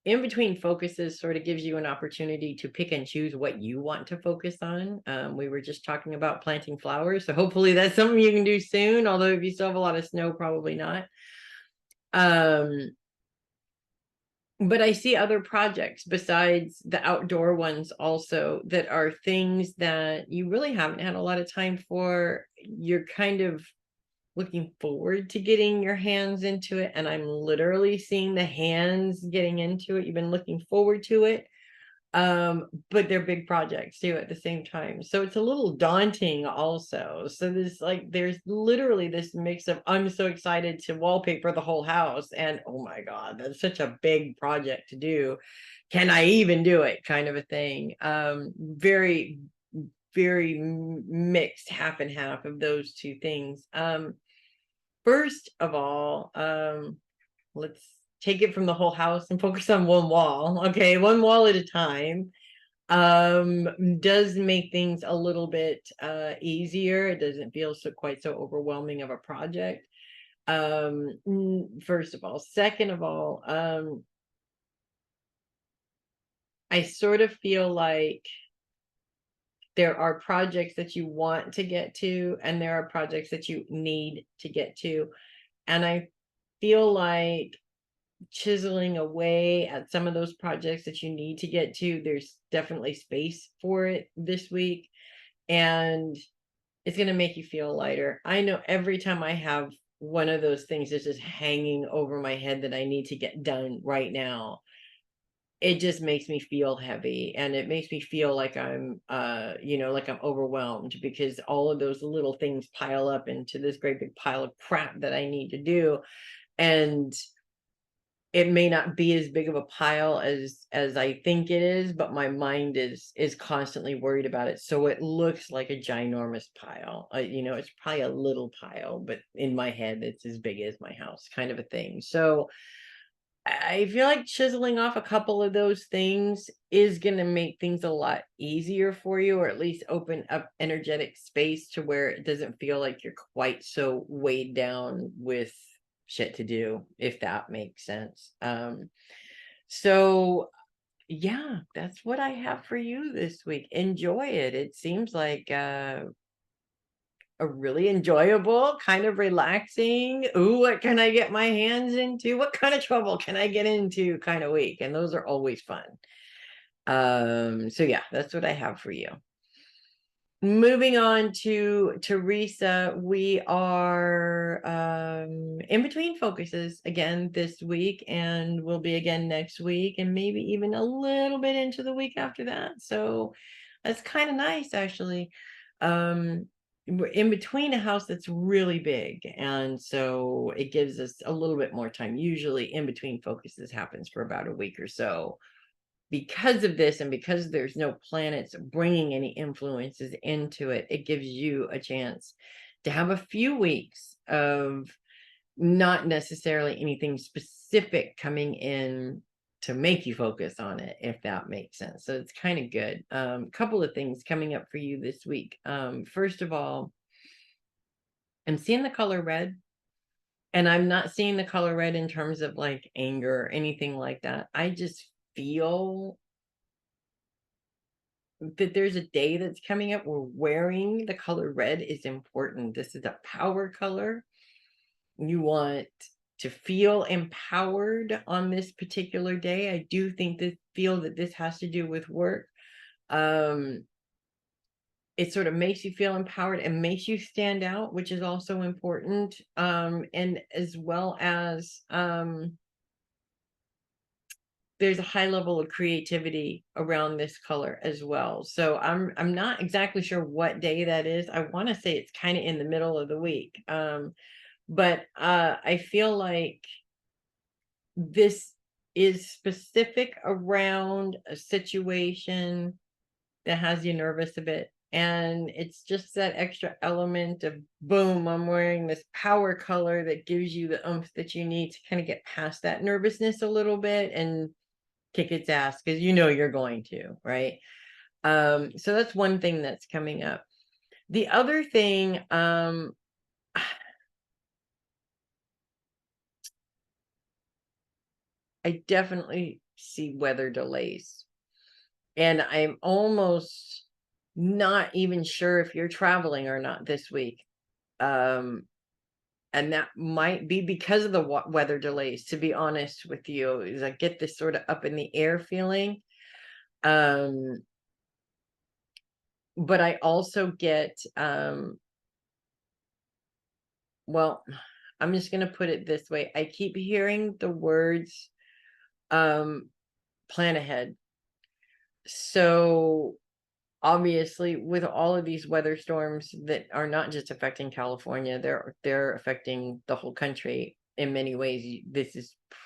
In between focuses sort of gives you an opportunity to pick and choose what you want to focus on. We were just talking about planting flowers, so hopefully that's something you can do soon, although if you still have a lot of snow, probably not. But I see other projects besides the outdoor ones also that are things that you really haven't had a lot of time for. You're kind of looking forward to getting your hands into it, and I'm literally seeing the hands getting into it. You've been looking forward to it, but they're big projects too at the same time, so it's a little daunting also. So there's literally this mix of I'm so excited to wallpaper the whole house, and oh my god, that's such a big project to do, can I even do it, kind of a thing. Very very mixed, half and half of those two things. First of all, let's take it from the whole house and focus on one wall. Okay, one wall at a time. Does make things a little bit easier. It doesn't feel quite so overwhelming of a project. First of all. Second of all, I sort of feel like there are projects that you want to get to, and there are projects that you need to get to. And I feel like chiseling away at some of those projects that you need to get to, there's definitely space for it this week, and it's going to make you feel lighter. I know every time I have one of those things that's just hanging over my head that I need to get done right now, it just makes me feel heavy, and it makes me feel like I'm like I'm overwhelmed, because all of those little things pile up into this great big pile of crap that I need to do. And it may not be as big of a pile as I think it is, but my mind is constantly worried about it, so it looks like a ginormous pile. It's probably a little pile, but in my head it's as big as my house, kind of a thing. So I feel like chiseling off a couple of those things is going to make things a lot easier for you, or at least open up energetic space to where it doesn't feel like you're quite so weighed down with shit to do, if that makes sense. So yeah, that's what I have for you this week. Enjoy it. It seems like a really enjoyable, kind of relaxing, ooh, what can I get my hands into? What kind of trouble can I get into kind of week? And those are always fun. So yeah, that's what I have for you. Moving on to Theresa, we are in between focuses again this week, and we'll be again next week, and maybe even a little bit into the week after that. So that's kind of nice, actually. We're in between a house that's really big, and so it gives us a little bit more time. Usually in between focuses happens for about a week or so. Because of this, and because there's no planets bringing any influences into it, it gives you a chance to have a few weeks of not necessarily anything specific coming in to make you focus on it, if that makes sense. So it's kind of good. Couple of things coming up for you this week. First of all, I'm seeing the color red, and I'm not seeing the color red in terms of like anger or anything like that. I just feel that there's a day that's coming up where wearing the color red is important. This is a power color. You want to feel empowered on this particular day. I do think feel that this has to do with work. It sort of makes you feel empowered and makes you stand out, which is also important. And as well as there's a high level of creativity around this color as well. So I'm not exactly sure what day that is. I want to say it's kind of in the middle of the week. But I feel like this is specific around a situation that has you nervous a bit. And it's just that extra element of boom, I'm wearing this power color that gives you the oomph that you need to kind of get past that nervousness a little bit and kick its ass, because you know you're going to, right? So that's one thing that's coming up. The other thing, I definitely see weather delays, and I'm almost not even sure if you're traveling or not this week. And that might be because of the weather delays, to be honest with you. Is I get this sort of up in the air feeling. But I also get well, I'm just going to put it this way. I keep hearing the words plan ahead. So obviously, with all of these weather storms that are not just affecting California, they're affecting the whole country in many ways.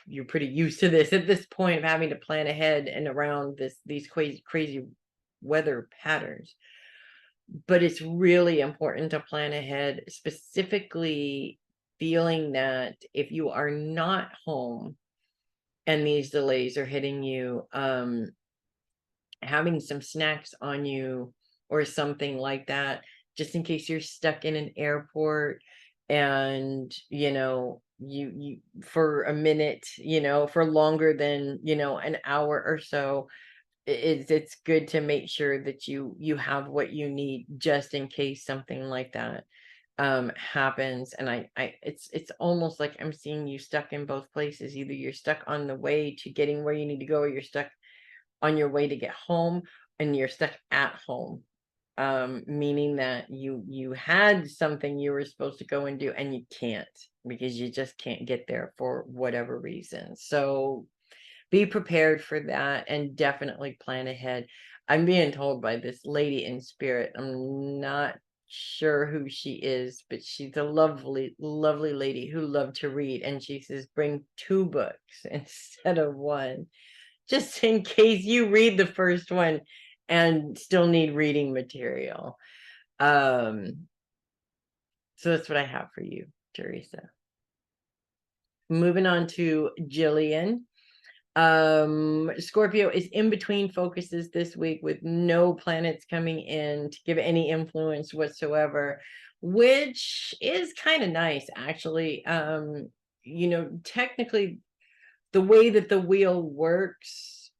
You're pretty used to this at this point of having to plan ahead and around these crazy weather patterns. But it's really important to plan ahead, specifically feeling that if you are not home and these delays are hitting you, having some snacks on you or something like that, just in case you're stuck in an airport and you for a minute, for longer than an hour or so. It's good to make sure that you have what you need just in case something like that happens. And it's almost like I'm seeing you stuck in both places. Either you're stuck on the way to getting where you need to go, or you're stuck on your way to get home, and you're stuck at home, meaning that you had something you were supposed to go and do, and you can't, because you just can't get there for whatever reason. So be prepared for that, and definitely plan ahead. I'm being told by this lady in spirit, I'm not sure who she is, but she's a lovely lady who loved to read, and she says bring 2 books instead of 1, just in case you read the first one and still need reading material. So that's what I have for you, Theresa. Moving on to Jillian. Scorpio is in between focuses this week, with no planets coming in to give any influence whatsoever, which is kind of nice, actually. Technically, the way that the wheel works,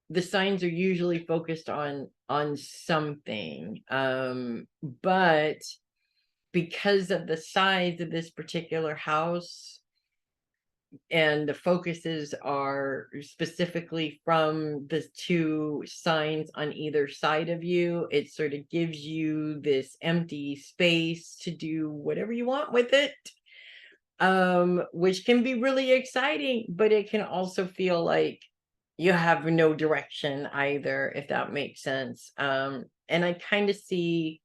the signs are usually focused on something, but because of the size of this particular house, and the focuses are specifically from the two signs on either side of you. It sort of gives you this empty space to do whatever you want with it, which can be really exciting, but it can also feel like you have no direction either, if that makes sense. And I kind of see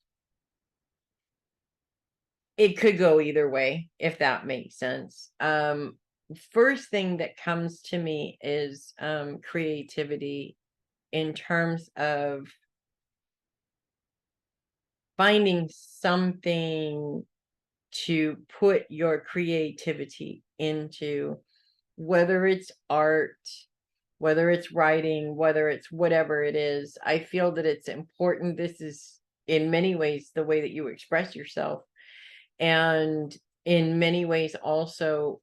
it could go either way, if that makes sense. First thing that comes to me is creativity, in terms of finding something to put your creativity into, whether it's art, whether it's writing, whether it's whatever it is. I feel that it's important. This is in many ways the way that you express yourself, and in many ways also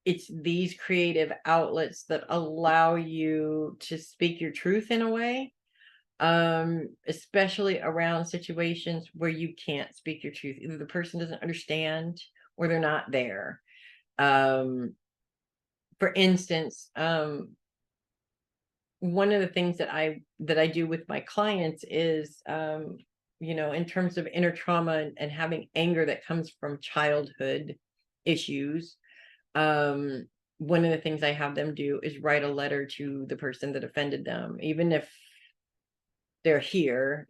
it's these creative outlets that allow you to speak your truth in a way, especially around situations where you can't speak your truth. Either the person doesn't understand or they're not there. For instance, one of the things that I do with my clients is, in terms of inner trauma and having anger that comes from childhood issues, one of the things I have them do is write a letter to the person that offended them, even if they're here.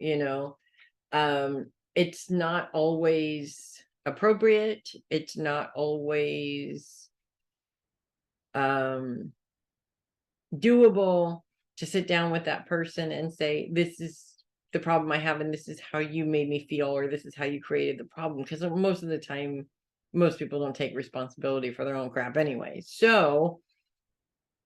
It's not always appropriate. It's not always doable to sit down with that person and say, this is the problem I have, and this is how you made me feel, or this is how you created the problem. Because most of the time, most people don't take responsibility for their own crap anyway. So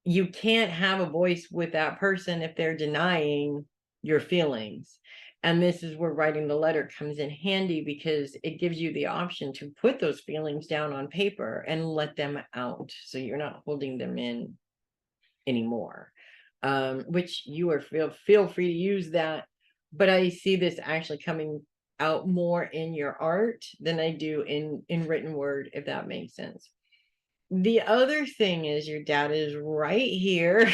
you can't have a voice with that person if they're denying your feelings. And this is where writing the letter comes in handy, because it gives you the option to put those feelings down on paper and let them out, so you're not holding them in anymore. Which you are feel free to use that, but I see this actually coming out more in your art than I do in written word, if that makes sense. The other thing is your dad is right here.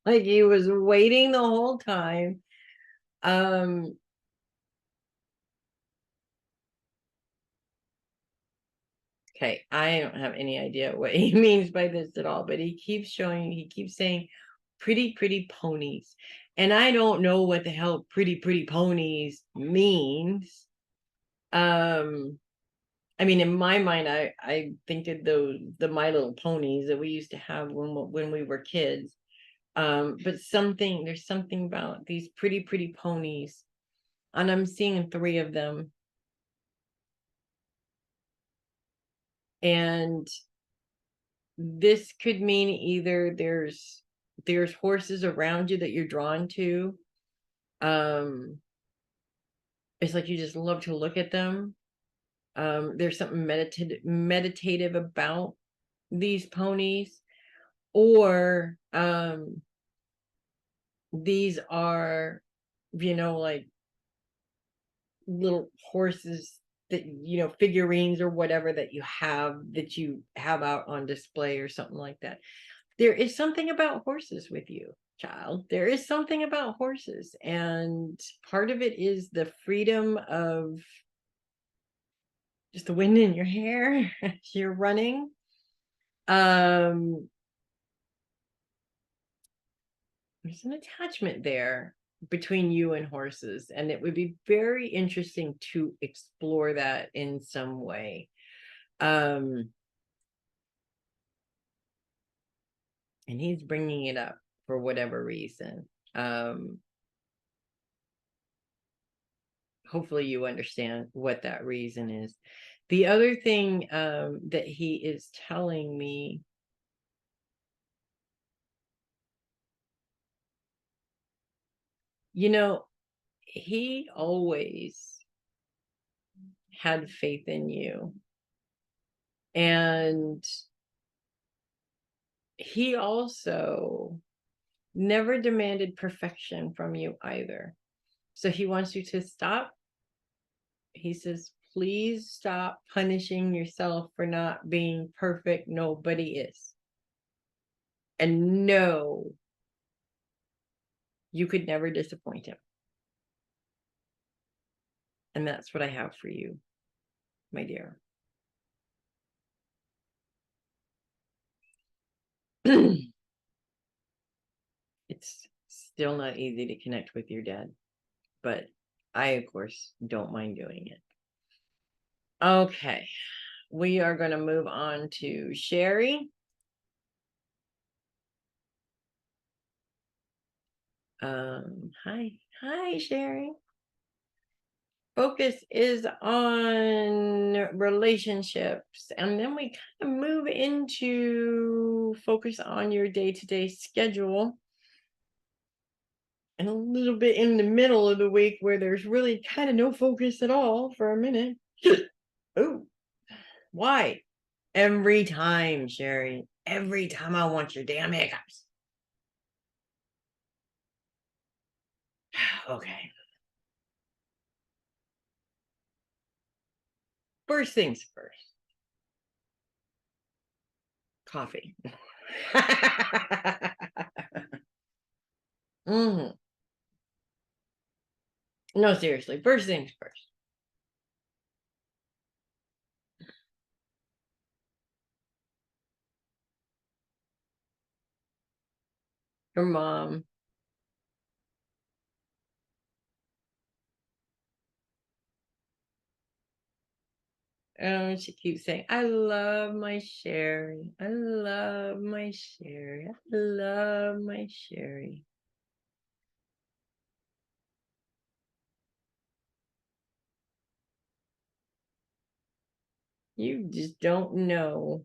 Like he was waiting the whole time. Okay, I don't have any idea what he means by this at all, but he keeps saying pretty, pretty ponies. And I don't know what the hell pretty, pretty ponies means. I mean, in my mind, I think of the My Little Ponies that we used to have when we were kids. But there's something about these pretty, pretty ponies, and I'm seeing 3 of them. And this could mean either there's horses around you that you're drawn to. It's like you just love to look at them. There's something meditative about these ponies, or these are, like little horses that, figurines or whatever that you have out on display or something like that. There is something about horses with you, child. There is something about horses, and part of it is the freedom of just the wind in your hair as you're running. There's an attachment there between you and horses, and it would be very interesting to explore that in some way. And he's bringing it up for whatever reason. Hopefully you understand what that reason is. The other thing that he is telling me, he always had faith in you, and he also never demanded perfection from you either. So he wants you to stop. He says, please stop punishing yourself for not being perfect. Nobody is. And no, you could never disappoint him. And that's what I have for you, my dear. It's still not easy to connect with your dad, but I, of course, don't mind doing it. Okay, we are going to move on to Sheri. Hi, Sheri. Focus is on relationships, and then we kind of move into focus on your day-to-day schedule, and a little bit in the middle of the week where there's really kind of no focus at all for a minute. Oh, why? Every time, Sheri. Every time I want your damn hiccups. Okay. First things first. Coffee. No, seriously. First things first. Your mom. She keeps saying, I love my Sheri. I love my Sheri. I love my Sheri. You just don't know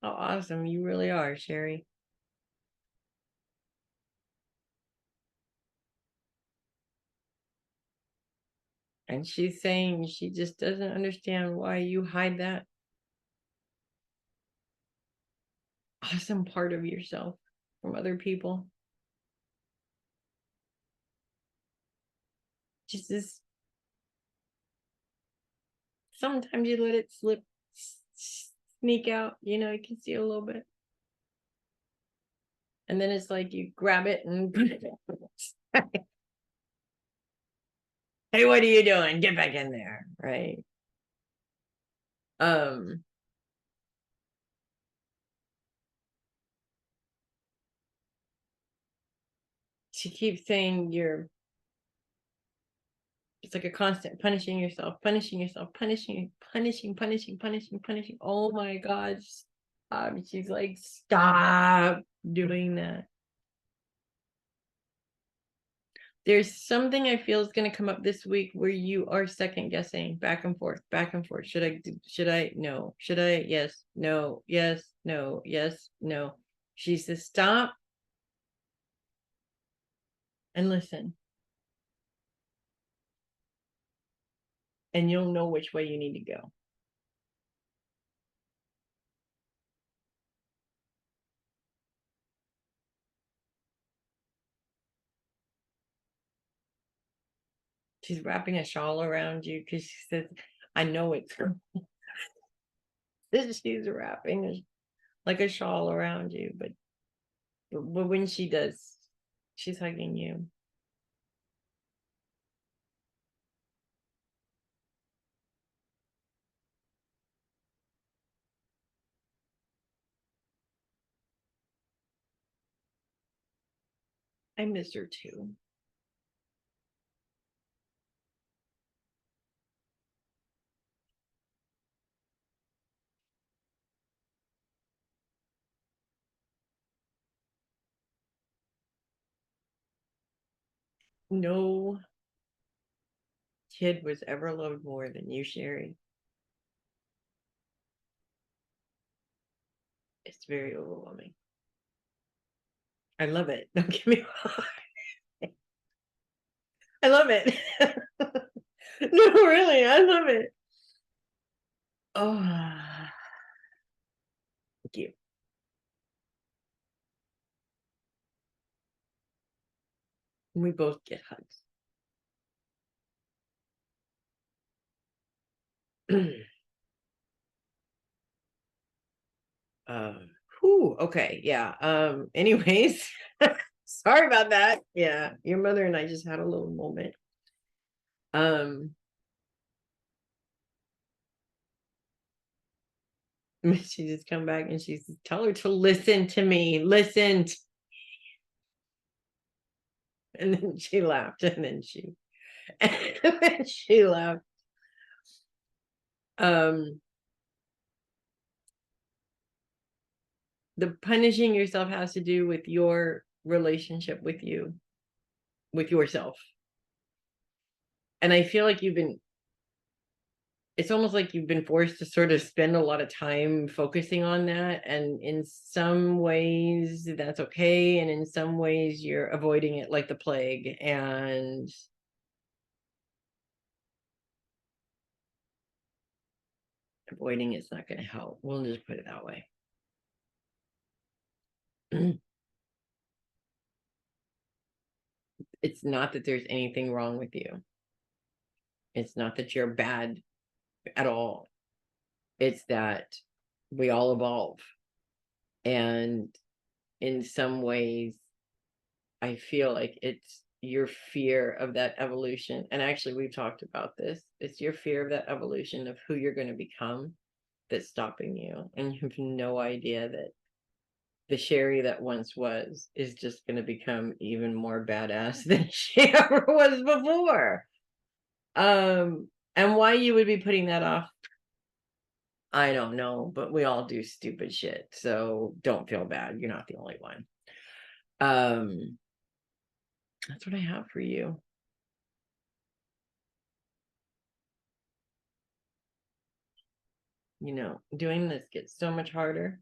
how awesome you really are, Sheri. And she's saying she just doesn't understand why you hide that awesome part of yourself from other people. Just sometimes you let it slip, sneak out, you can see a little bit. And then it's like you grab it and put it in. Hey, what are you doing? Get back in there, right? She keeps saying it's like a constant punishing yourself. Punishing. Oh my God. She's like, stop doing that. There's something I feel is going to come up this week where you are second guessing back and forth. Should I, no, should I, yes, no, yes, no, yes, no. She says, stop and listen. And you'll know which way you need to go. She's wrapping a shawl around you because she says, I know it's her. She's wrapping like a shawl around you, but when she does, she's hugging you. I miss her too. No kid was ever loved more than you, Sheri. It's very overwhelming. I love it. Don't get me wrong. I love it. No, really, I love it. Oh, thank you. We both get hugs. Okay, yeah. Anyways, sorry about that. Yeah, your mother and I just had a little moment. She just come back and she's tell her to listen to me. Listen. And then she laughed, and then she laughed. The punishing yourself has to do with your relationship with you, with yourself. And I feel like it's almost like you've been forced to sort of spend a lot of time focusing on that. And in some ways that's okay. And in some ways you're avoiding it like the plague. And avoiding it's not going to help. We'll just put it that way. It's not that there's anything wrong with you. It's not that you're bad at all. It's that we all evolve. And in some ways, I feel like it's your fear of that evolution. And actually, we've talked about this. It's your fear of that evolution of who you're going to become that's stopping you. And you have no idea that the Sheri that once was is just going to become even more badass than she ever was before. And why you would be putting that off, I don't know, but we all do stupid shit. So don't feel bad. You're not the only one. That's what I have for you. You know, doing this gets so much harder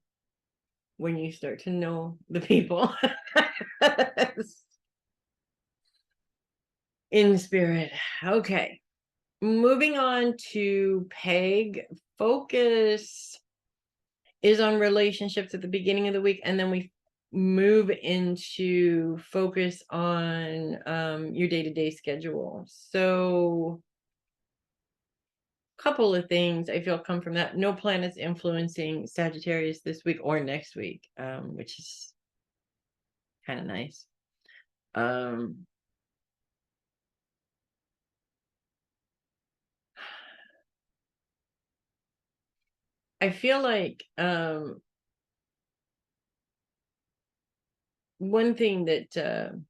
when you start to know the people in spirit. Okay. Moving on to Peg. Focus is on relationships at the beginning of the week, and then we move into focus on your day-to-day schedule. So couple of things I feel come from that. No planets influencing Sagittarius this week or next week, which is kind of nice. I feel like one thing that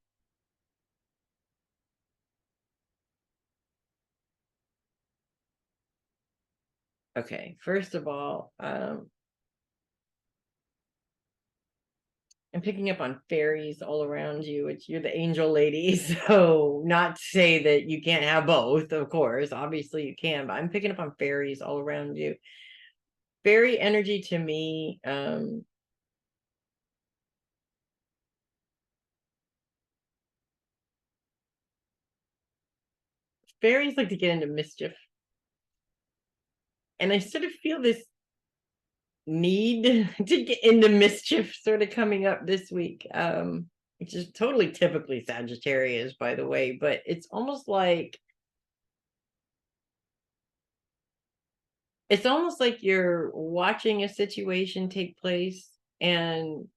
okay, first of all, I'm picking up on fairies all around you. You're the angel lady, so not to say that you can't have both, of course. Obviously you can, but I'm picking up on fairies all around you. Fairy energy to me, fairies like to get into mischief. And I sort of feel this need to get into mischief sort of coming up this week, which is totally typically Sagittarius, by the way, but it's almost like you're watching a situation take place and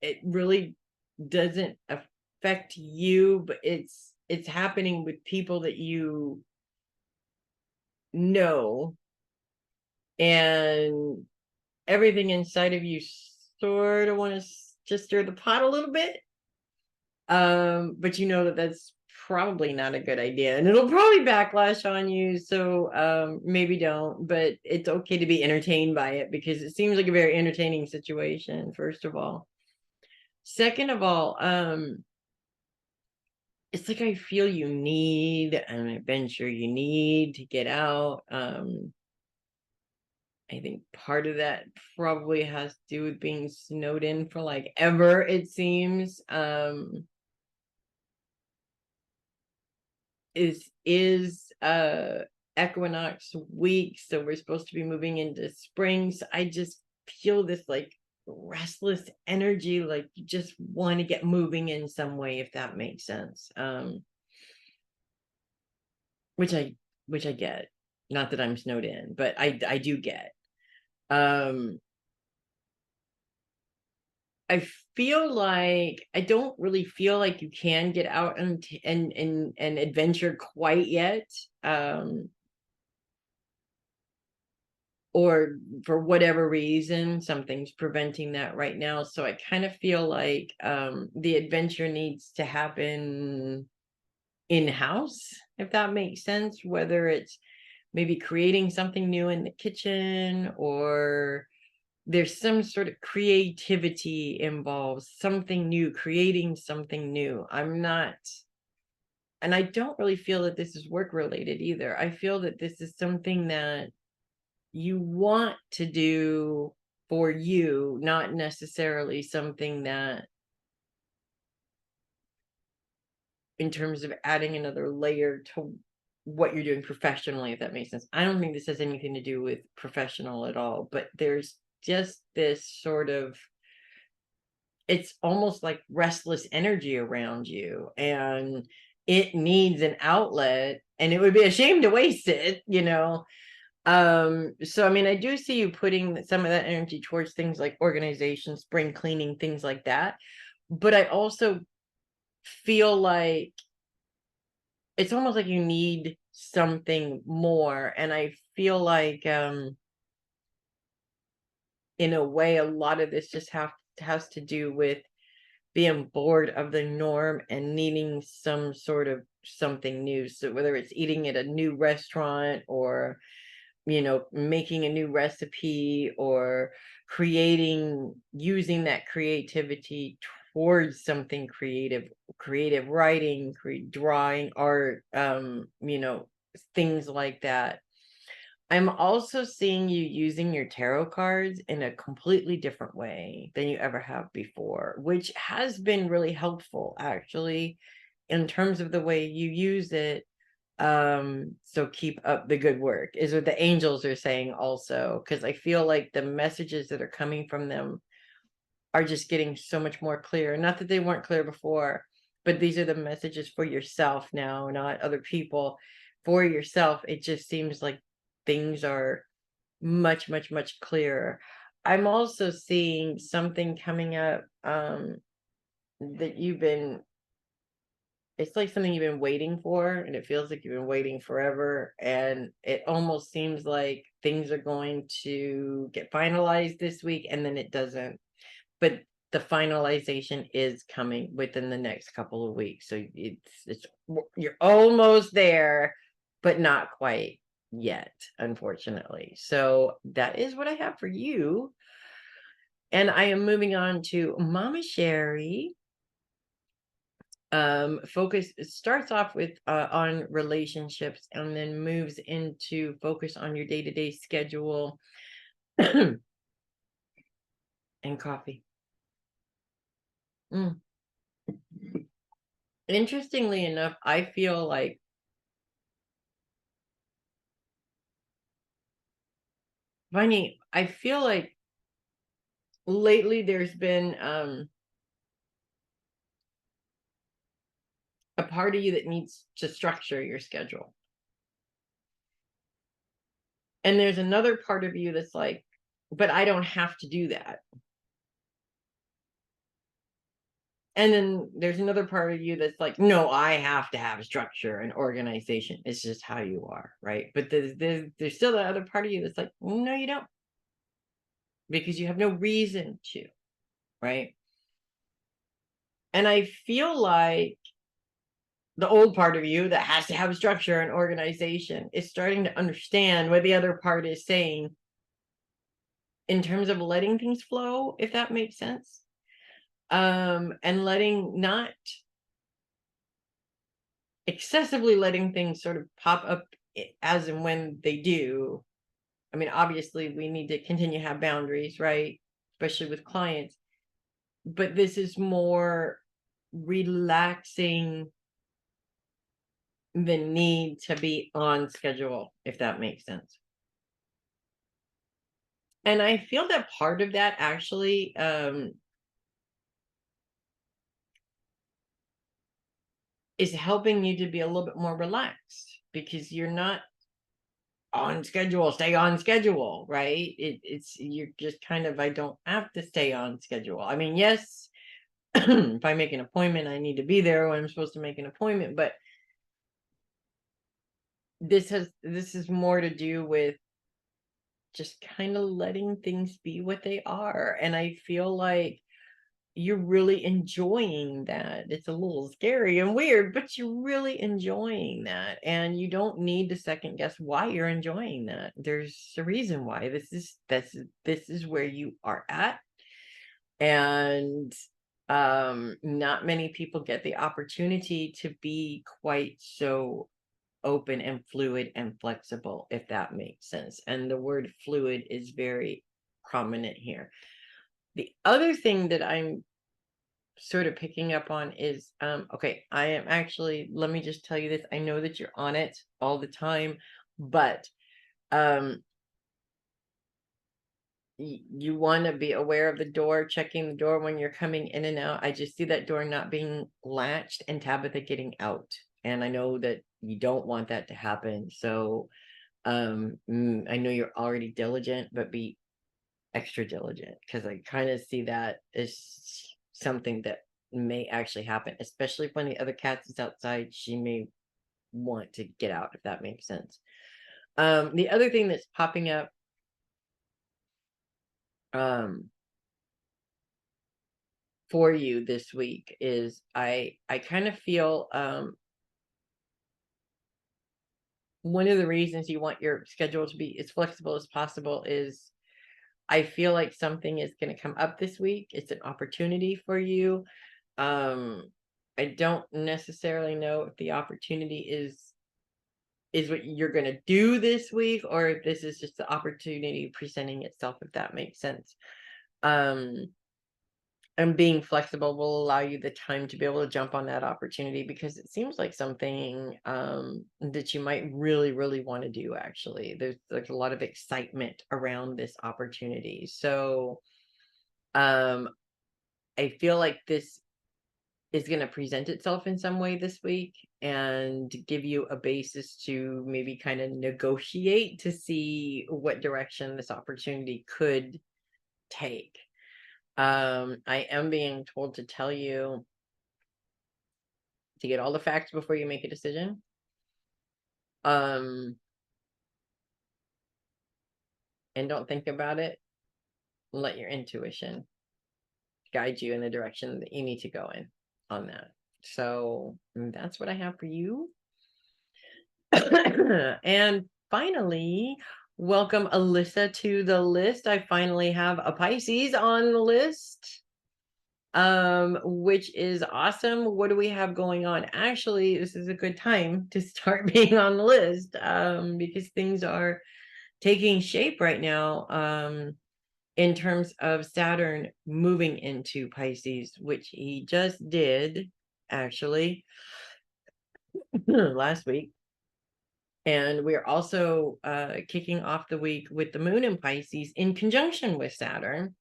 it really doesn't affect you, but it's happening with people that you know, and everything inside of you sort of want to just stir the pot a little bit, but you know that that's probably not a good idea and it'll probably backlash on you, so maybe don't, but it's okay to be entertained by it because it seems like a very entertaining situation, first of all. Second of all, it's like I feel you need an adventure, you need to get out. I think part of that probably has to do with being snowed in for like ever, it seems. Is equinox week, so we're supposed to be moving into spring. So I just feel this like restless energy, like you just want to get moving in some way, if that makes sense. Which I get. Not that I'm snowed in, but I do get. I feel like I don't really feel like you can get out and adventure quite yet. Or for whatever reason, something's preventing that right now. So I kind of feel like the adventure needs to happen in-house, if that makes sense, whether it's maybe creating something new in the kitchen, or there's some sort of creativity involved, something new, creating something new. And I don't really feel that this is work related either. I feel that this is something that you want to do for you, not necessarily something that, in terms of adding another layer to what you're doing professionally, if that makes sense. I don't think this has anything to do with professional at all, but there's just this sort of, it's almost like restless energy around you, and it needs an outlet, and it would be a shame to waste it, you know. So I mean, I do see you putting some of that energy towards things like organization, spring cleaning, things like that, but I also feel like it's almost like you need something more. And I feel like in a way, a lot of this just has to do with being bored of the norm and needing some sort of something new. So whether it's eating at a new restaurant, or making a new recipe, or using that creativity towards something creative writing, drawing, art, things like that. I'm also seeing you using your tarot cards in a completely different way than you ever have before, which has been really helpful, actually, in terms of the way you use it. So keep up the good work is what the angels are saying also, because I feel like the messages that are coming from them are just getting so much more clear. Not that they weren't clear before, but these are the messages for yourself now, not other people. For yourself, it just seems like things are much, much, much clearer. I'm also seeing something coming up that it's like something you've been waiting for, and it feels like you've been waiting forever, and it almost seems like things are going to get finalized this week, and then it doesn't. But the finalization is coming within the next couple of weeks, so it's you're almost there, but not quite yet, unfortunately. So that is what I have for you, and I am moving on to Mama Sheri. Focus, it starts off with on relationships, and then moves into focus on your day-to-day schedule and coffee. Interestingly enough, I feel like, funny, I feel like lately there's been a part of you that needs to structure your schedule, and there's another part of you that's like, but I don't have to do that. And then there's another part of you that's like, no, I have to have structure and organization. It's just how you are, right? But there's still the other part of you that's like, no, you don't, because you have no reason to, right? And I feel like the old part of you that has to have structure and organization is starting to understand what the other part is saying in terms of letting things flow, if that makes sense. And not excessively letting things sort of pop up as and when they do. I mean, obviously we need to continue to have boundaries, right? Especially with clients. But this is more relaxing the need to be on schedule, if that makes sense. And I feel that part of that actually is helping you to be a little bit more relaxed, because you're not on schedule, stay on schedule, right? It's you're just kind of, I don't have to stay on schedule. I mean, yes, if I make an appointment, I need to be there when I'm supposed to make an appointment, but this is more to do with just kind of letting things be what they are. And I feel like you're really enjoying that. It's a little scary and weird, but you're really enjoying that. And you don't need to second guess why you're enjoying that. There's a reason why. This is where you are at. And not many people get the opportunity to be quite so open and fluid and flexible, if that makes sense. And the word fluid is very prominent here. The other thing that I'm sort of picking up on is, okay, I am actually, let me just tell you this. I know that you're on it all the time, but you want to be aware of the door, checking the door when you're coming in and out. I just see that door not being latched and Tabitha getting out. And I know that you don't want that to happen. So I know you're already diligent, but be extra diligent, because I kind of see that as something that may actually happen, especially when the other cat is outside. She may want to get out, if that makes sense. The other thing that's popping up for you this week is I kind of feel one of the reasons you want your schedule to be as flexible as possible is I feel like something is going to come up this week. It's an opportunity for you. I don't necessarily know if the opportunity is what you're going to do this week, or if this is just the opportunity presenting itself, if that makes sense. And being flexible will allow you the time to be able to jump on that opportunity, because it seems like something that you might really, really want to do. Actually, there's a lot of excitement around this opportunity. So I feel like this is going to present itself in some way this week and give you a basis to maybe kind of negotiate to see what direction this opportunity could take. I am being told to tell you to get all the facts before you make a decision. And don't think about it. Let your intuition guide you in the direction that you need to go in on that. So that's what I have for you. And finally, welcome Alyssa to the list. I finally have a Pisces on the list, which is awesome. What do we have going on? Actually, this is a good time to start being on the list, because things are taking shape right now, in terms of Saturn moving into Pisces, which he just did actually last week. And we're also kicking off the week with the moon in Pisces in conjunction with Saturn.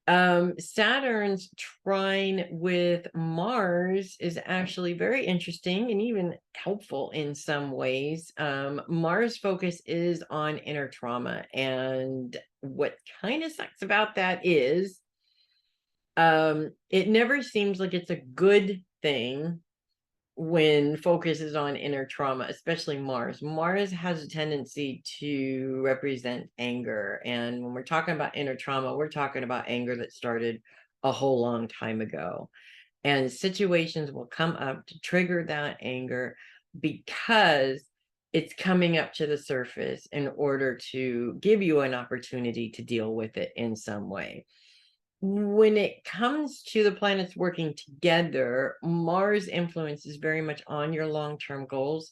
Saturn's trine with Mars is actually very interesting and even helpful in some ways. Mars' focus is on inner trauma, and what kind of sucks about that is it never seems like it's a good thing when focus is on inner trauma, especially Mars. Mars has a tendency to represent anger. And when we're talking about inner trauma, we're talking about anger that started a whole long time ago. And situations will come up to trigger that anger because it's coming up to the surface in order to give you an opportunity to deal with it in some way. When it comes to the planets working together, Mars' influence is very much on your long-term goals,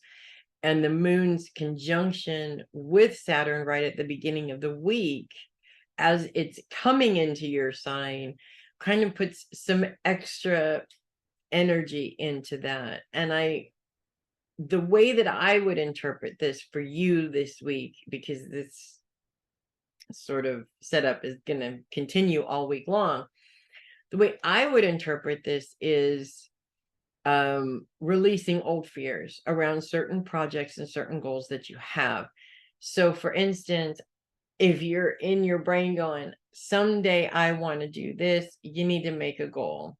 and the moon's conjunction with Saturn right at the beginning of the week, as it's coming into your sign, kind of puts some extra energy into that. And the way that I would interpret this for you this week, because this sort of setup is going to continue all week long, the way I would interpret this is releasing old fears around certain projects and certain goals that you have. So for instance, if you're in your brain going, someday I want to do this, you need to make a goal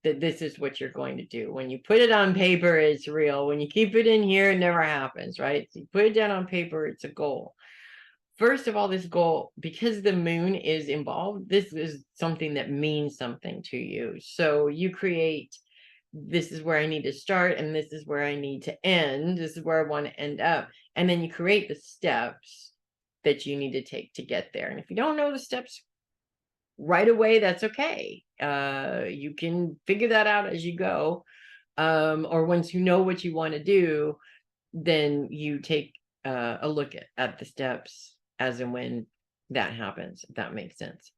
that this is what you're going to do. When you put it on paper, it's real. When you keep it in here, it never happens, right? So you put it down on paper, it's a goal. First of all, this goal, because the moon is involved, this is something that means something to you. So you create, this is where I need to start, and this is where I need to end. This is where I want to end up. And then you create the steps that you need to take to get there. And if you don't know the steps right away, that's okay. You can figure that out as you go. Or once you know what you want to do, then you take a look at the steps as and when that happens, if that makes sense.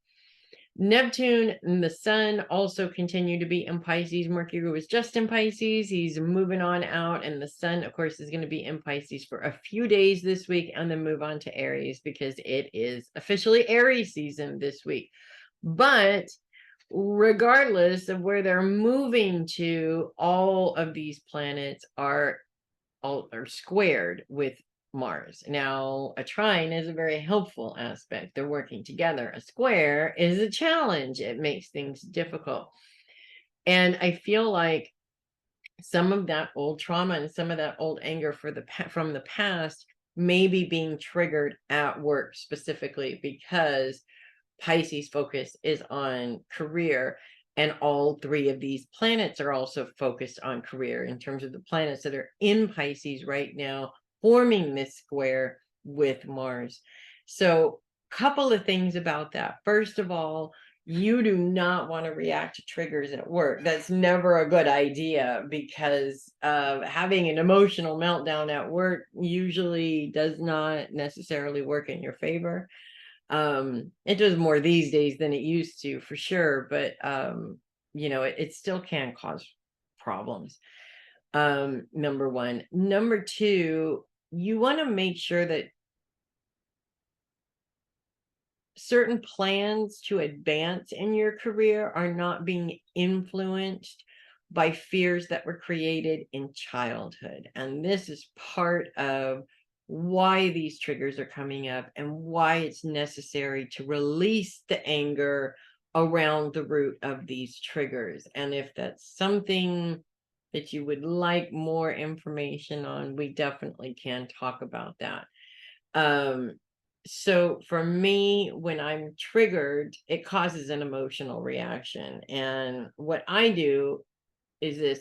Neptune and the sun also continue to be in Pisces. Mercury was just in Pisces. He's moving on out, and the sun, of course, is going to be in Pisces for a few days this week and then move on to Aries because it is officially Aries season this week. But regardless of where they're moving to, all of these planets are squared with Mars. Now, a trine is a very helpful aspect. They're working together. A square is a challenge. It makes things difficult. And I feel like some of that old trauma and some of that old anger from the past may be being triggered at work specifically because Pisces focus is on career, and all three of these planets are also focused on career in terms of the planets that are in Pisces right now, forming this square with Mars. So a couple of things about that. First of all, you do not want to react to triggers at work. That's never a good idea because having an emotional meltdown at work usually does not necessarily work in your favor. It does more these days than it used to, for sure, but it still can cause problems. Number one. Number two, you want to make sure that certain plans to advance in your career are not being influenced by fears that were created in childhood. And this is part of why these triggers are coming up and why it's necessary to release the anger around the root of these triggers. And if that's something that you would like more information on, we definitely can talk about that. So for me, when I'm triggered, it causes an emotional reaction. And what I do is this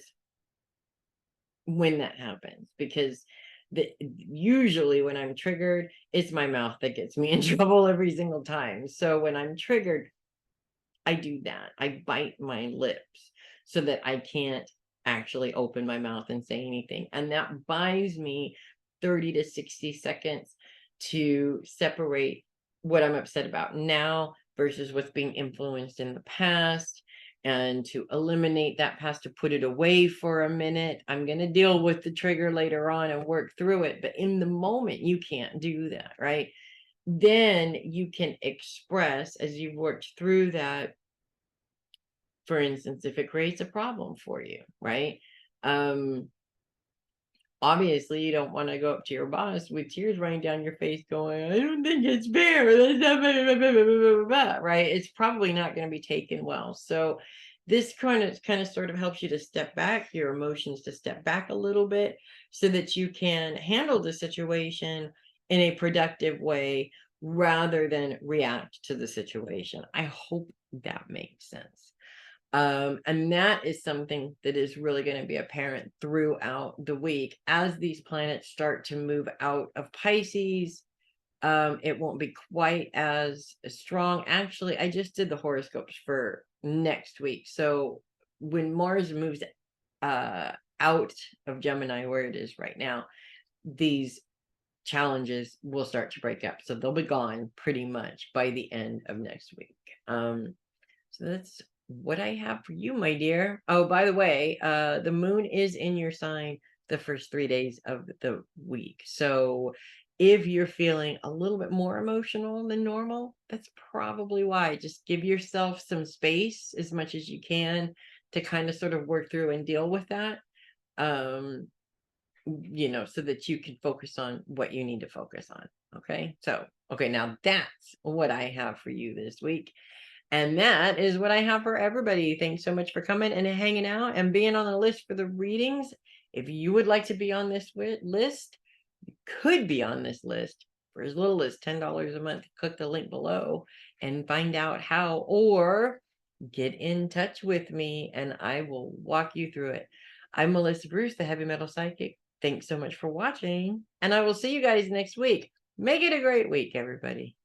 when that happens, because usually when I'm triggered, it's my mouth that gets me in trouble every single time. So when I'm triggered, I do that. I bite my lips so that I can't actually open my mouth and say anything. And that buys me 30 to 60 seconds to separate what I'm upset about now versus what's being influenced in the past, and to eliminate that past, to put it away for a minute. I'm going to deal with the trigger later on and work through it. But in the moment, you can't do that, right? Then you can express as you've worked through that. For instance, if it creates a problem for you, right? Obviously you don't want to go up to your boss with tears running down your face going, I don't think it's fair, right? It's probably not going to be taken well. So this kind of sort of helps you to step back, your emotions to step back a little bit so that you can handle the situation in a productive way rather than react to the situation. I hope that makes sense. And that is something that is really going to be apparent throughout the week as these planets start to move out of Pisces. It won't be quite as strong. Actually, I just did the horoscopes for next week. So when Mars moves out of Gemini, where it is right now, these challenges will start to break up. So they'll be gone pretty much by the end of next week. So that's what I have for you, my dear. Oh, by the way, the moon is in your sign the first 3 days of the week. So if you're feeling a little bit more emotional than normal, that's probably why. Just give yourself some space as much as you can to kind of sort of work through and deal with that. So that you can focus on what you need to focus on. Okay, so, okay, now that's what I have for you this week. And that is what I have for everybody. Thanks so much for coming and hanging out and being on the list for the readings. If you would like to be on this list, you could be on this list for as little as $10 a month. Click the link below and find out how, or get in touch with me and I will walk you through it. I'm Melissa Bruce, the Heavy Metal Psychic. Thanks so much for watching, and I will see you guys next week. Make it a great week, everybody.